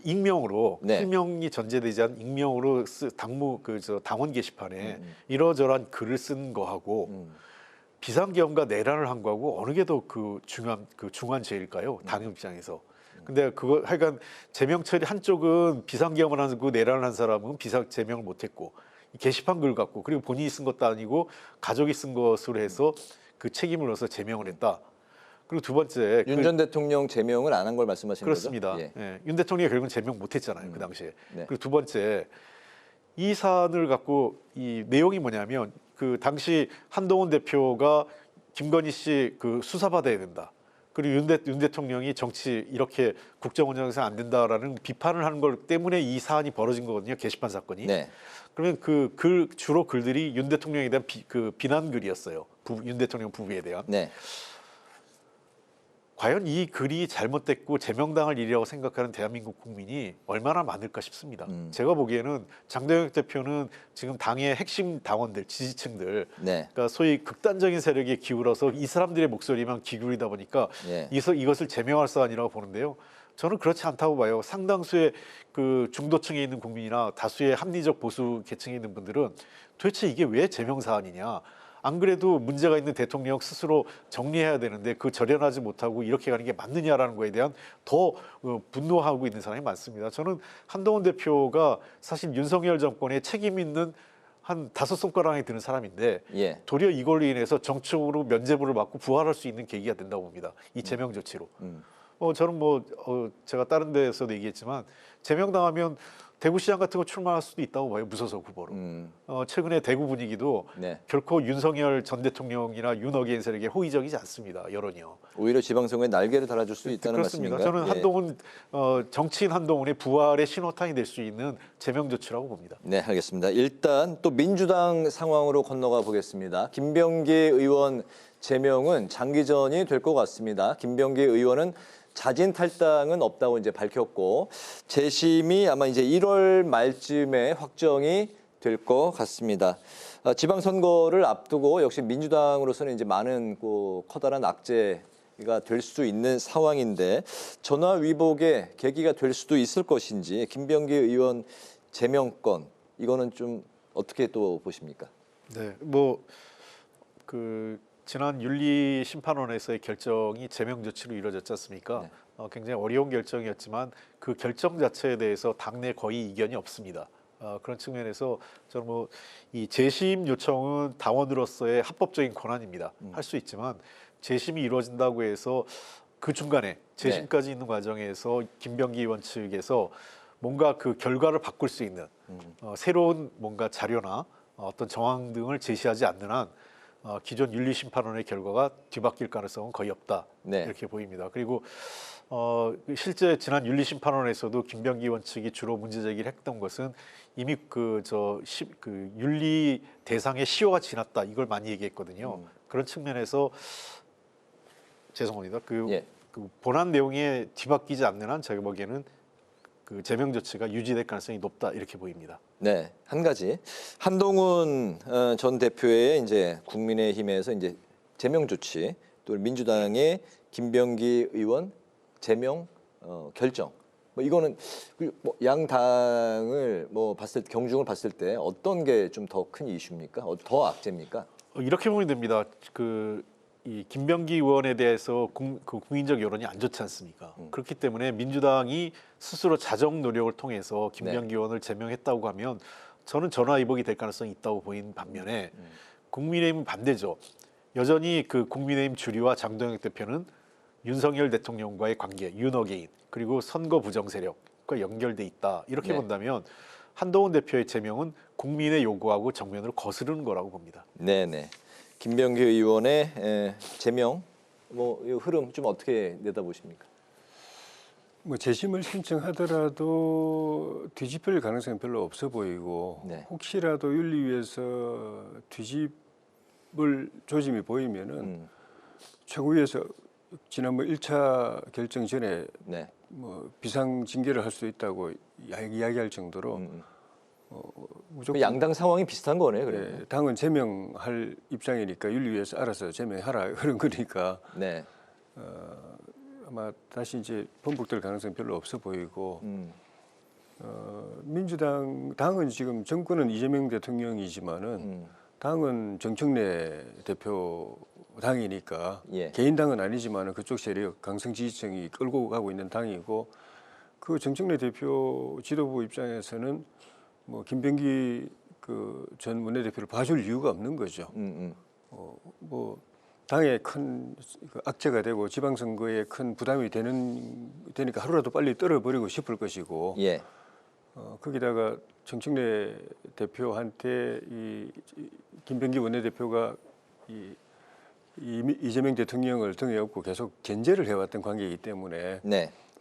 익명으로 실명이 전제되지 않은 익명으로 당무 당원 게시판에 이러저러한 글을 쓴 거하고 비상계엄과 내란을 한 거하고 어느 게 더 그 중한 죄일까요? 당 입장에서. 근데 그거 하여간 제명 처리 한쪽은 비상계엄을 하고 내란을 한 사람은 제명을 못했고 게시판 글 갖고 그리고 본인이 쓴 것도 아니고 가족이 쓴 것으로 해서 그 책임을 져서 제명을 했다. 그리고 두 번째 윤 전 대통령 제명을 안 한 걸 말씀하시는 그렇습니다. 거죠? 그렇습니다. 예. 윤 대통령이 결국은 제명 못했잖아요. 그 당시에. 그리고 두 번째 이 사안을 갖고 이 내용이 뭐냐면 그 당시 한동훈 대표가 김건희 씨 그 수사받아야 된다. 그리고 윤 대통령이 정치 이렇게 국정 운영에서 안 된다라는 비판을 하는 걸 때문에 이 사안이 벌어진 거거든요. 게시판 사건이. 그러면 그 주로 글들이 윤 대통령에 대한 비난 글이었어요. 윤 대통령 부부에 대한. 과연 이 글이 잘못됐고 제명당할 일이라고 생각하는 대한민국 국민이 얼마나 많을까 싶습니다. 제가 보기에는 장동혁 대표는 지금 당의 핵심 당원들, 지지층들, 그러니까 소위 극단적인 세력에 기울어서 이 사람들의 목소리만 기울이다 보니까 이것을 제명할 사안이라고 보는데요. 저는 그렇지 않다고 봐요. 상당수의 그 중도층에 있는 국민이나 다수의 합리적 보수 계층에 있는 분들은 도대체 이게 왜 제명 사안이냐. 안 그래도 문제가 있는 대통령 스스로 정리해야 되는데 그 절연하지 못하고 이렇게 가는 게 맞느냐라는 거에 대한 더 분노하고 있는 사람이 많습니다. 저는 한동훈 대표가 사실 윤석열 정권에 책임 있는 한 5손가락 안에 드는 사람인데 도리어 이걸로 인해서 정치적으로 면죄부를 받고 부활할 수 있는 계기가 된다고 봅니다. 이 제명 조치로. 저는 제가 다른 데서도 얘기했지만 제명당하면 대구시장 같은 거 출마할 수도 있다고 봐요. 무소속 후보로. 최근에 대구 분위기도 결코 윤석열 전 대통령이나 윤어게인 세력에 호의적이지 않습니다. 여론이요. 오히려 지방선거에 날개를 달아줄 수 있다는 그렇습니다. 말씀인가요? 저는 한동훈 정치인 한동훈의 부활의 신호탄이 될 수 있는 제명 조치라고 봅니다. 네, 알겠습니다. 일단 또 민주당 상황으로 건너가 보겠습니다. 김병기 의원 제명은 장기전이 될 것 같습니다. 김병기 의원은 자진 탈당은 없다고 이제 밝혔고 재심이 아마 이제 1월 말쯤에 확정이 될 것 같습니다. 지방선거를 앞두고 역시 민주당으로서는 이제 많은 커다란 악재가 될 수 있는 상황인데 전화 위복의 계기가 될 수도 있을 것인지 김병기 의원 제명권 이거는 좀 어떻게 또 보십니까? 네, 지난 윤리심판원에서의 결정이 제명 조치로 이루어졌지 않습니까? 굉장히 어려운 결정이었지만 그 결정 자체에 대해서 당내 거의 이견이 없습니다. 그런 측면에서 저는 뭐 이 재심 요청은 당원으로서의 합법적인 권한입니다. 할 수 있지만 재심이 이루어진다고 해서 그 중간에 재심까지 있는 과정에서 김병기 의원 측에서 뭔가 그 결과를 바꿀 수 있는 새로운 뭔가 자료나 어떤 정황 등을 제시하지 않는 한 기존 윤리심판원의 결과가 뒤바뀔 가능성은 거의 없다 이렇게 보입니다. 그리고 실제 지난 윤리심판원에서도 김병기 의원 측이 주로 문제 제기를 했던 것은 이미 그 윤리 대상의 시효가 지났다 이걸 많이 얘기했거든요. 그런 측면에서 죄송합니다. 그 본안 내용에 뒤바뀌지 않는 한 제가 보기에는 그 제명 조치가 유지될 가능성이 높다 이렇게 보입니다. 네, 한 가지 한동훈 전 대표의 이제 국민의힘에서 이제 제명 조치, 또 민주당의 김병기 의원 제명 결정. 뭐 이거는 뭐 양 당을 뭐 봤을 때 경중을 봤을 때 어떤 게 좀 더 큰 이슈입니까? 더 악재입니까? 이렇게 보면 됩니다. 이 김병기 의원에 대해서 국민적 여론이 안 좋지 않습니까? 그렇기 때문에 민주당이 스스로 자정 노력을 통해서 김병기 의원을 제명했다고 하면 저는 전화위복이 될 가능성이 있다고 보이는 반면에 국민의힘은 반대죠. 여전히 그 국민의힘 주류와 장동혁 대표는 윤석열 대통령과의 관계, 윤어게인 그리고 선거 부정 세력과 연결돼 있다. 이렇게 본다면 한동훈 대표의 제명은 국민의 요구하고 정면으로 거스르는 거라고 봅니다. 네네. 김병기 의원의 제명, 뭐 이 흐름 좀 어떻게 내다보십니까? 뭐 재심을 신청하더라도 뒤집힐 가능성은 별로 없어 보이고 혹시라도 윤리위에서 뒤집을 조짐이 보이면은 최고위에서 지난번 1차 결정 전에 뭐 비상 징계를 할 수 있다고 이야기할 정도로 무조건 양당 상황이 비슷한 거네. 그래. 당은 제명할 입장이니까 윤리위에서 알아서 제명하라 그런 거니까. 아마 다시 이제 번복될 가능성이 별로 없어 보이고. 당은 지금 정권은 이재명 대통령이지만은 당은 정청래 대표 당이니까 개인 당은 아니지만은 그쪽 세력 강성 지지층이 끌고 가고 있는 당이고 그 정청래 대표 지도부 입장에서는 뭐 김병기 그 전 원내대표를 봐줄 이유가 없는 거죠. 뭐 당에 큰 악재가 되고 지방선거에 큰 부담이 되니까 하루라도 빨리 떨어버리고 싶을 것이고. 거기다가 정청래 대표한테 이 김병기 원내대표가 이재명 대통령을 등에 업고 계속 견제를 해왔던 관계이기 때문에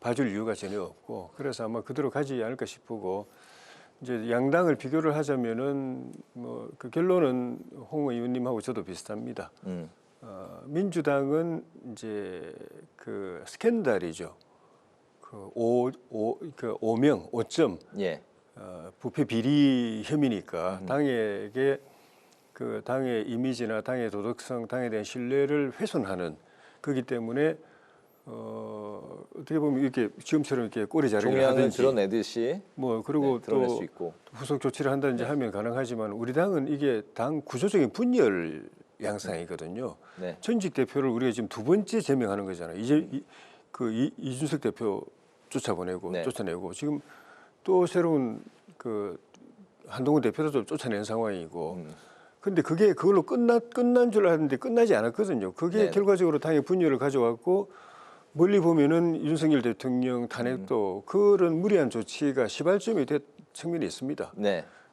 봐줄 이유가 전혀 없고 그래서 아마 그대로 가지 않을까 싶고 이제 양당을 비교를 하자면은 뭐 그 결론은 홍 의원님하고 저도 비슷합니다. 민주당은 이제 그 스캔들이죠. 그 오명 5점 부패 비리 혐의니까 당에게 그 당의 이미지나 당의 도덕성, 당에 대한 신뢰를 훼손하는 거기 때문에 어떻게 보면 이렇게 지금처럼 이렇게 꼬리 자르기를 하든지 드러내듯이 뭐 그리고 드러낼 또 수 있고. 후속 조치를 한다든지 하면 가능하지만 우리 당은 이게 당 구조적인 분열 양상이거든요. 전직 대표를 우리가 지금 두 번째 제명하는 거잖아요. 이준석 대표 쫓아내고 지금 또 새로운 그 한동훈 대표도 쫓아낸 상황이고. 근데 그걸로 끝난 줄 알았는데 끝나지 않았거든요. 그게 결과적으로 당의 분열을 가져왔고 멀리 보면은 윤석열 대통령 탄핵도 그런 무리한 조치가 시발점이 된 측면이 있습니다.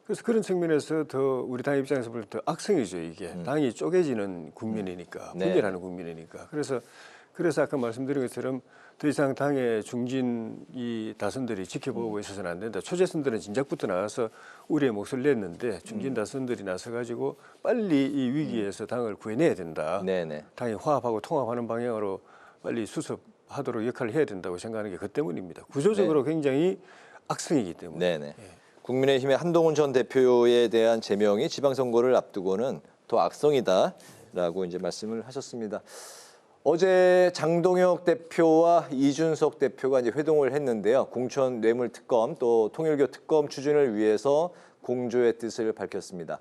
그래서 그런 측면에서 더 우리 당 입장에서 볼 때 더 악성이죠 이게. 당이 쪼개지는 국면이니까 분열하는 국면이니까. 그래서 아까 말씀드린 것처럼 더 이상 당의 중진 이 다선들이 지켜보고 있어서는 안 된다. 초재선들은 진작부터 나와서 우리의 몫을 냈는데 중진 다선들이 나서가지고 빨리 이 위기에서 당을 구해내야 된다. 당이 화합하고 통합하는 방향으로 빨리 수습하도록 역할을 해야 된다고 생각하는 게 그 때문입니다. 구조적으로 굉장히 악성이기 때문에. 국민의힘의 한동훈 전 대표에 대한 제명이 지방선거를 앞두고는 더 악성이다라고 이제 말씀을 하셨습니다. 어제 장동혁 대표와 이준석 대표가 이제 회동을 했는데요. 공천 뇌물 특검 또 통일교 특검 추진을 위해서 공조의 뜻을 밝혔습니다.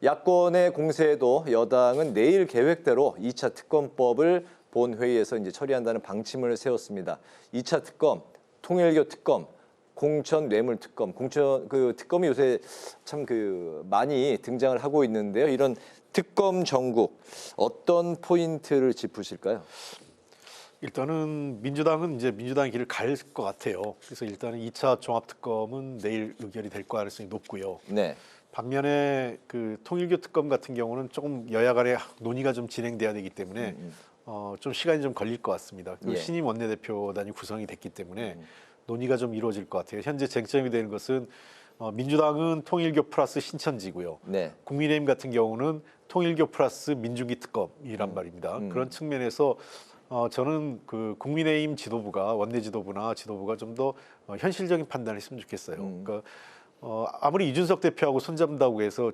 야권의 공세에도 여당은 내일 계획대로 2차 특검법을 본회의에서 이제 처리한다는 방침을 세웠습니다. 2차 특검, 통일교 특검 공천 뇌물 특검, 공천 그 특검이 요새 참 많이 등장을 하고 있는데요. 이런 특검 정국 어떤 포인트를 짚으실까요? 일단은 민주당은 이제 민주당의 길을 갈 것 같아요. 그래서 일단은 2차 종합특검은 내일 의결이 될 가능성이 높고요. 네. 반면에 그 통일교 특검 같은 경우는 조금 여야 간의 논의가 좀 진행돼야 되기 때문에 좀 시간이 좀 걸릴 것 같습니다. 그리고 예. 신임 원내대표단이 구성이 됐기 때문에 논의가 좀 이루어질 것 같아요. 현재 쟁점이 되는 것은 민주당은 통일교 플러스 신천지고요. 네. 국민의힘 같은 경우는 통일교 플러스 민중기 특검이란 말입니다. 그런 측면에서 저는 그 국민의힘 지도부가 원내 지도부나 지도부가 좀 더 현실적인 판단을 했으면 좋겠어요. 그러니까 아무리 이준석 대표하고 손잡는다고 해서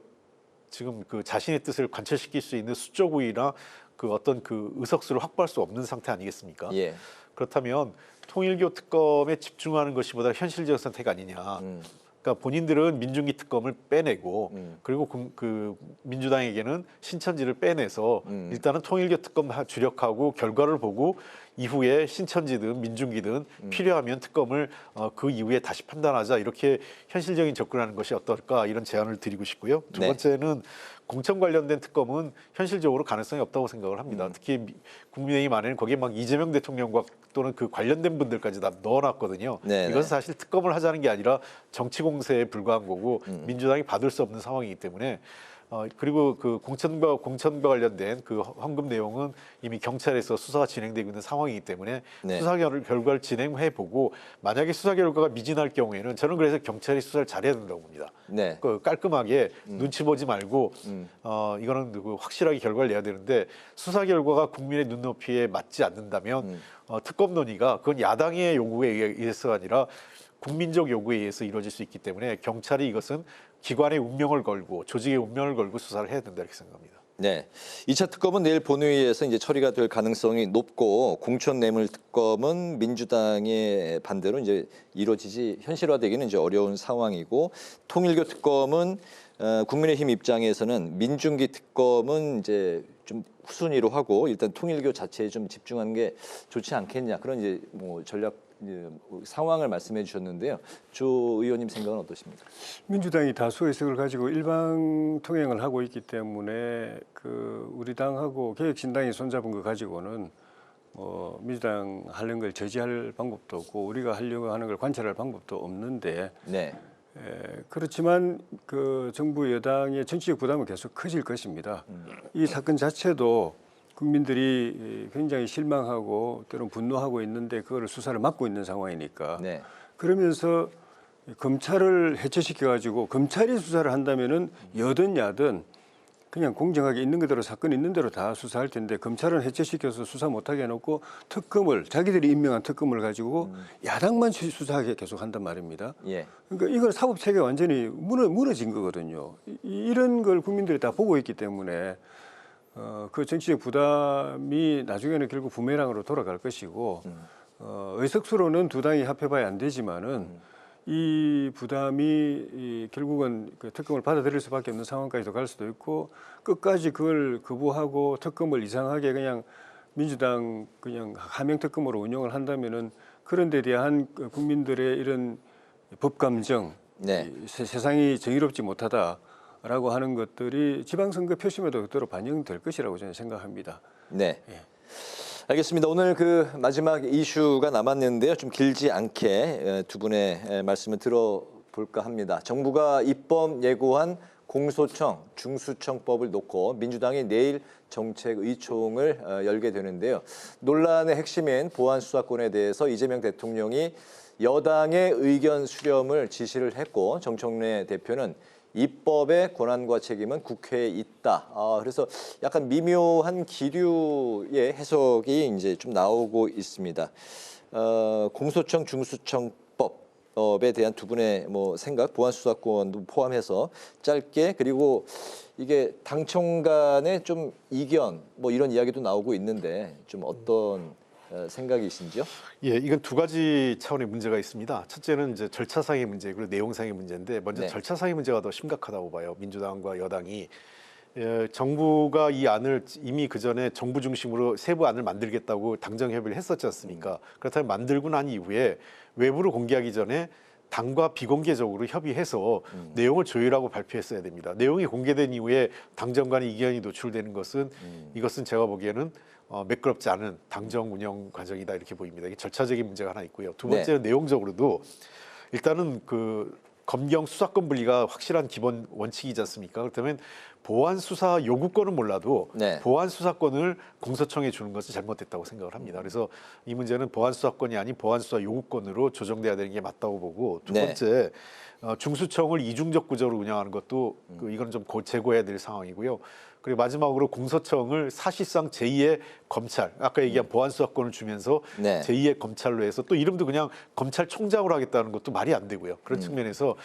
지금 그 자신의 뜻을 관철시킬 수 있는 수조구이나 그 어떤 그 의석수를 확보할 수 없는 상태 아니겠습니까? 예. 그렇다면 통일교 특검에 집중하는 것이 보다 현실적 선택 아니냐. 그러니까 본인들은 민중기 특검을 빼내고 그리고 그 민주당에게는 신천지를 빼내서 일단은 통일교 특검 주력하고 결과를 보고 이후에 신천지든 민중기든 필요하면 특검을 그 이후에 다시 판단하자 이렇게 현실적인 접근하는 것이 어떨까 이런 제안을 드리고 싶고요. 두 네. 번째는 공천 관련된 특검은 현실적으로 가능성이 없다고 생각을 합니다. 특히 국민의힘 안에는 거기에 막 이재명 대통령과 또는 그 관련된 분들까지 다 넣어놨거든요. 네, 이것은 사실 특검을 하자는 게 아니라 정치 공세에 불과한 거고 민주당이 받을 수 없는 상황이기 때문에 그리고 그 공천과 관련된 그 헌금 내용은 이미 경찰에서 수사가 진행되고 있는 상황이기 때문에 네. 수사 결과를 진행해 보고 만약에 수사 결과가 미진할 경우에는 저는 그래서 경찰이 수사를 잘해야 된다고 봅니다. 네. 그 깔끔하게 눈치 보지 말고 이거는 그 확실하게 결과를 내야 되는데 수사 결과가 국민의 눈높이에 맞지 않는다면 특검 논의가 그건 야당의 요구에 의해서가 아니라 국민적 요구에 의해서 이루어질 수 있기 때문에 경찰이 이것은 기관의 운명을 걸고 조직의 운명을 걸고 수사를 해야 된다 이렇게 생각합니다. 네. 2차 특검은 내일 본회의에서 이제 처리가 될 가능성이 높고 공천 뇌물 특검은 민주당의 반대로 이제 이루어지지 현실화되기는 이제 어려운 상황이고 통일교 특검은 국민의힘 입장에서는 민중기 특검은 이제 좀 후순위로 하고 일단 통일교 자체에 좀 집중하는 게 좋지 않겠냐 그런 이제 뭐 전략 상황을 말씀해 주셨는데요. 조 의원님 생각은 어떠십니까? 민주당이 다수 의석을 가지고 일방 통행을 하고 있기 때문에 그 우리 당하고 개혁신당이 손잡은 거 가지고는 민주당 하는 걸 저지할 방법도 없고 우리가 하려고 하는 걸 관찰할 방법도 없는데 네. 그렇지만 그 정부 여당의 정치적 부담은 계속 커질 것입니다. 이 사건 자체도 국민들이 굉장히 실망하고 때로는 분노하고 있는데 그거를 수사를 막고 있는 상황이니까 네. 그러면서 검찰을 해체시켜가지고 검찰이 수사를 한다면은 여든 야든 그냥 공정하게 있는 그대로 사건 있는 대로 다 수사할 텐데 검찰은 해체시켜서 수사 못하게 해놓고 특검을 자기들이 임명한 특검을 가지고 야당만 수사하게 계속 한단 말입니다. 예. 그러니까 이걸 사법 체계가 완전히 무너진 거거든요. 이런 걸 국민들이 다 보고 있기 때문에 그 정치적 부담이 나중에는 결국 부메랑으로 돌아갈 것이고 의석수로는 두 당이 합해봐야 안 되지만은 이 부담이 결국은 그 특검을 받아들일 수밖에 없는 상황까지도 갈 수도 있고 끝까지 그걸 거부하고 특검을 이상하게 그냥 민주당 그냥 하명 특검으로 운영을 한다면은 그런 데 대한 국민들의 이런 법 감정, 네. 세상이 정의롭지 못하다라고 하는 것들이 지방선거 표심에도 그대로 반영될 것이라고 저는 생각합니다. 네. 알겠습니다. 오늘 그 마지막 이슈가 남았는데요. 좀 길지 않게 두 분의 말씀을 들어볼까 합니다. 정부가 입법 예고한 공소청, 중수청법을 놓고 민주당이 내일 정책의총을 열게 되는데요. 논란의 핵심인 보안수사권에 대해서 이재명 대통령이 여당의 의견 수렴을 지시를 했고 정청래 대표는 입법의 권한과 책임은 국회에 있다. 그래서 약간 미묘한 기류의 해석이 이제 좀 나오고 있습니다. 공소청, 중수청법에 대한 두 분의 뭐 생각, 보안수사권도 포함해서 짧게 그리고 이게 당청 간의 좀 이견 뭐 이런 이야기도 나오고 있는데 좀 어떤 생각이신지요? 예, 이건 두 가지 차원의 문제가 있습니다. 첫째는 이제 절차상의 문제 그리고 내용상의 문제인데 먼저 네. 절차상의 문제가 더 심각하다고 봐요. 민주당과 여당이 정부가 이 안을 이미 그 전에 정부 중심으로 세부 안을 만들겠다고 당정 협의를 했었지 않습니까? 그렇다면 만들고 난 이후에 외부로 공개하기 전에 당과 비공개적으로 협의해서 내용을 조율하고 발표했어야 됩니다. 내용이 공개된 이후에 당정 간의 이견이 노출되는 것은 이것은 제가 보기에는 매끄럽지 않은 당정 운영 과정이다 이렇게 보입니다. 이게 절차적인 문제가 하나 있고요. 두 번째는 내용적으로도 일단은 그 검경 수사권 분리가 확실한 기본 원칙이지 않습니까? 그렇다면 보안 수사 요구권은 몰라도 보안 수사권을 공소청에 주는 것은 잘못됐다고 생각을 합니다. 그래서 이 문제는 보안 수사권이 아닌 보안 수사 요구권으로 조정돼야 되는 게 맞다고 보고, 두 번째 중수청을 이중적 구조로 운영하는 것도 이건 좀 재고해야 될 상황이고요. 그리고 마지막으로 공소청을 사실상 제2의 검찰, 아까 얘기한 보안 수사권을 주면서 제2의 검찰로 해서 또 이름도 그냥 검찰총장으로 하겠다는 것도 말이 안 되고요. 그런 측면에서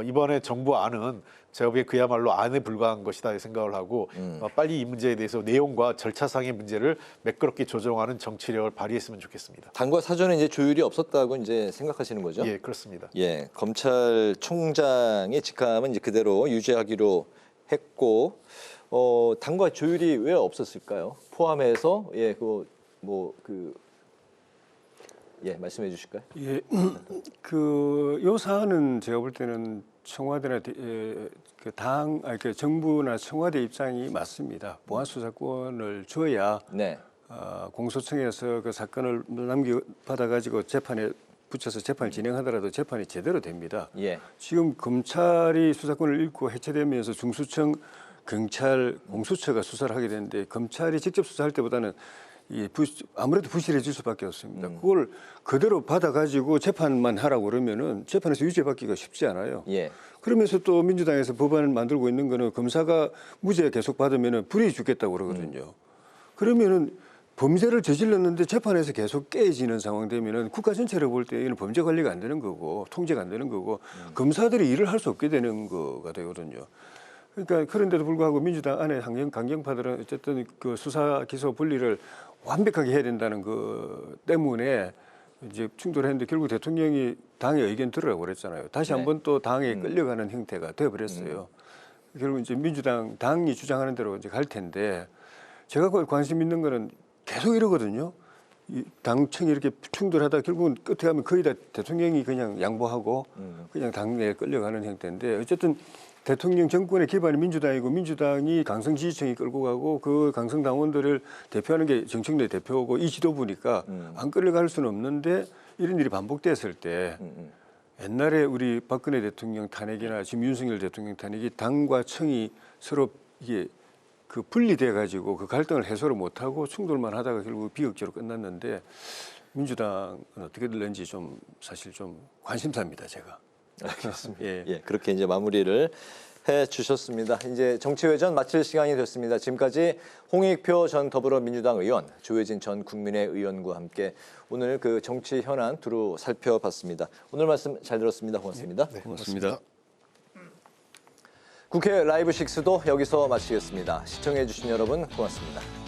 이번에 정부 안은 제가 보기에 그야말로 안에 불과한 것이다 생각을 하고 빨리 이 문제에 대해서 내용과 절차상의 문제를 매끄럽게 조정하는 정치력을 발휘했으면 좋겠습니다. 당과 사전에 이제 조율이 없었다고 이제 생각하시는 거죠? 예, 그렇습니다. 예, 검찰총장의 직함은 이제 그대로 유지하기로 했고, 당과 조율이 왜 없었을까요? 포함해서 말씀해 주실까요? 예, 요 사안은 제가 볼 때는 청와대나 정부나 청와대 입장이 맞습니다. 보안 수사권을 줘야 공소청에서 그 사건을 받아가지고 재판에 붙여서 재판을 진행하더라도 재판이 제대로 됩니다. 지금 검찰이 수사권을 잃고 해체되면서 중수청, 경찰, 공수처가 수사를 하게 되는데 검찰이 직접 수사할 때보다는 아무래도 부실해질 수밖에 없습니다. 그걸 그대로 받아가지고 재판만 하라고 그러면은 재판에서 유죄받기가 쉽지 않아요. 그러면서 또 민주당에서 법안을 만들고 있는 거는 검사가 무죄 계속 받으면은 불이익 주겠다고 그러거든요. 그러면은 범죄를 저질렀는데 재판에서 계속 깨지는 상황 되면은 국가 전체를 볼 때 이는 범죄 관리가 안 되는 거고 통제가 안 되는 거고 검사들이 일을 할 수 없게 되는 거가 되거든요. 그러니까 그런데도 불구하고 민주당 안에 강경파들은 어쨌든 그 수사 기소 분리를 완벽하게 해야 된다는 그 때문에 이제 충돌했는데 결국 대통령이 당의 의견 들으라고 그랬잖아요. 다시 한번 또 당에 끌려가는 형태가 되어버렸어요. 결국 이제 민주당 당이 주장하는 대로 이제 갈 텐데 제가 관심 있는 거는 계속 이러거든요. 이 당청이 이렇게 충돌하다 결국은 끝에 가면 거의 다 대통령이 그냥 양보하고 그냥 당내에 끌려가는 형태인데 어쨌든 대통령 정권의 기반이 민주당이고 민주당이 강성 지지층이 끌고 가고 그 강성 당원들을 대표하는 게 정청래 대표고 이 지도부니까 안 끌려갈 수는 없는데 이런 일이 반복됐을 때 옛날에 우리 박근혜 대통령 탄핵이나 지금 윤석열 대통령 탄핵이 당과 청이 서로 이게 그 분리돼 가지고 그 갈등을 해소를 못하고 충돌만 하다가 결국 비극적으로 끝났는데 민주당은 어떻게 될는지 좀 사실 좀 관심사입니다, 제가. 알겠습니다. 예, 그렇게 이제 마무리를 해 주셨습니다. 이제 정치회전 마칠 시간이 됐습니다. 지금까지 홍익표 전 더불어민주당 의원, 조혜진 전 국민의 의원과 함께 오늘 그 정치 현안 두루 살펴봤습니다. 오늘 말씀 잘 들었습니다. 고맙습니다. 네, 고맙습니다. 국회 라이브 6도 여기서 마치겠습니다. 시청해 주신 여러분 고맙습니다.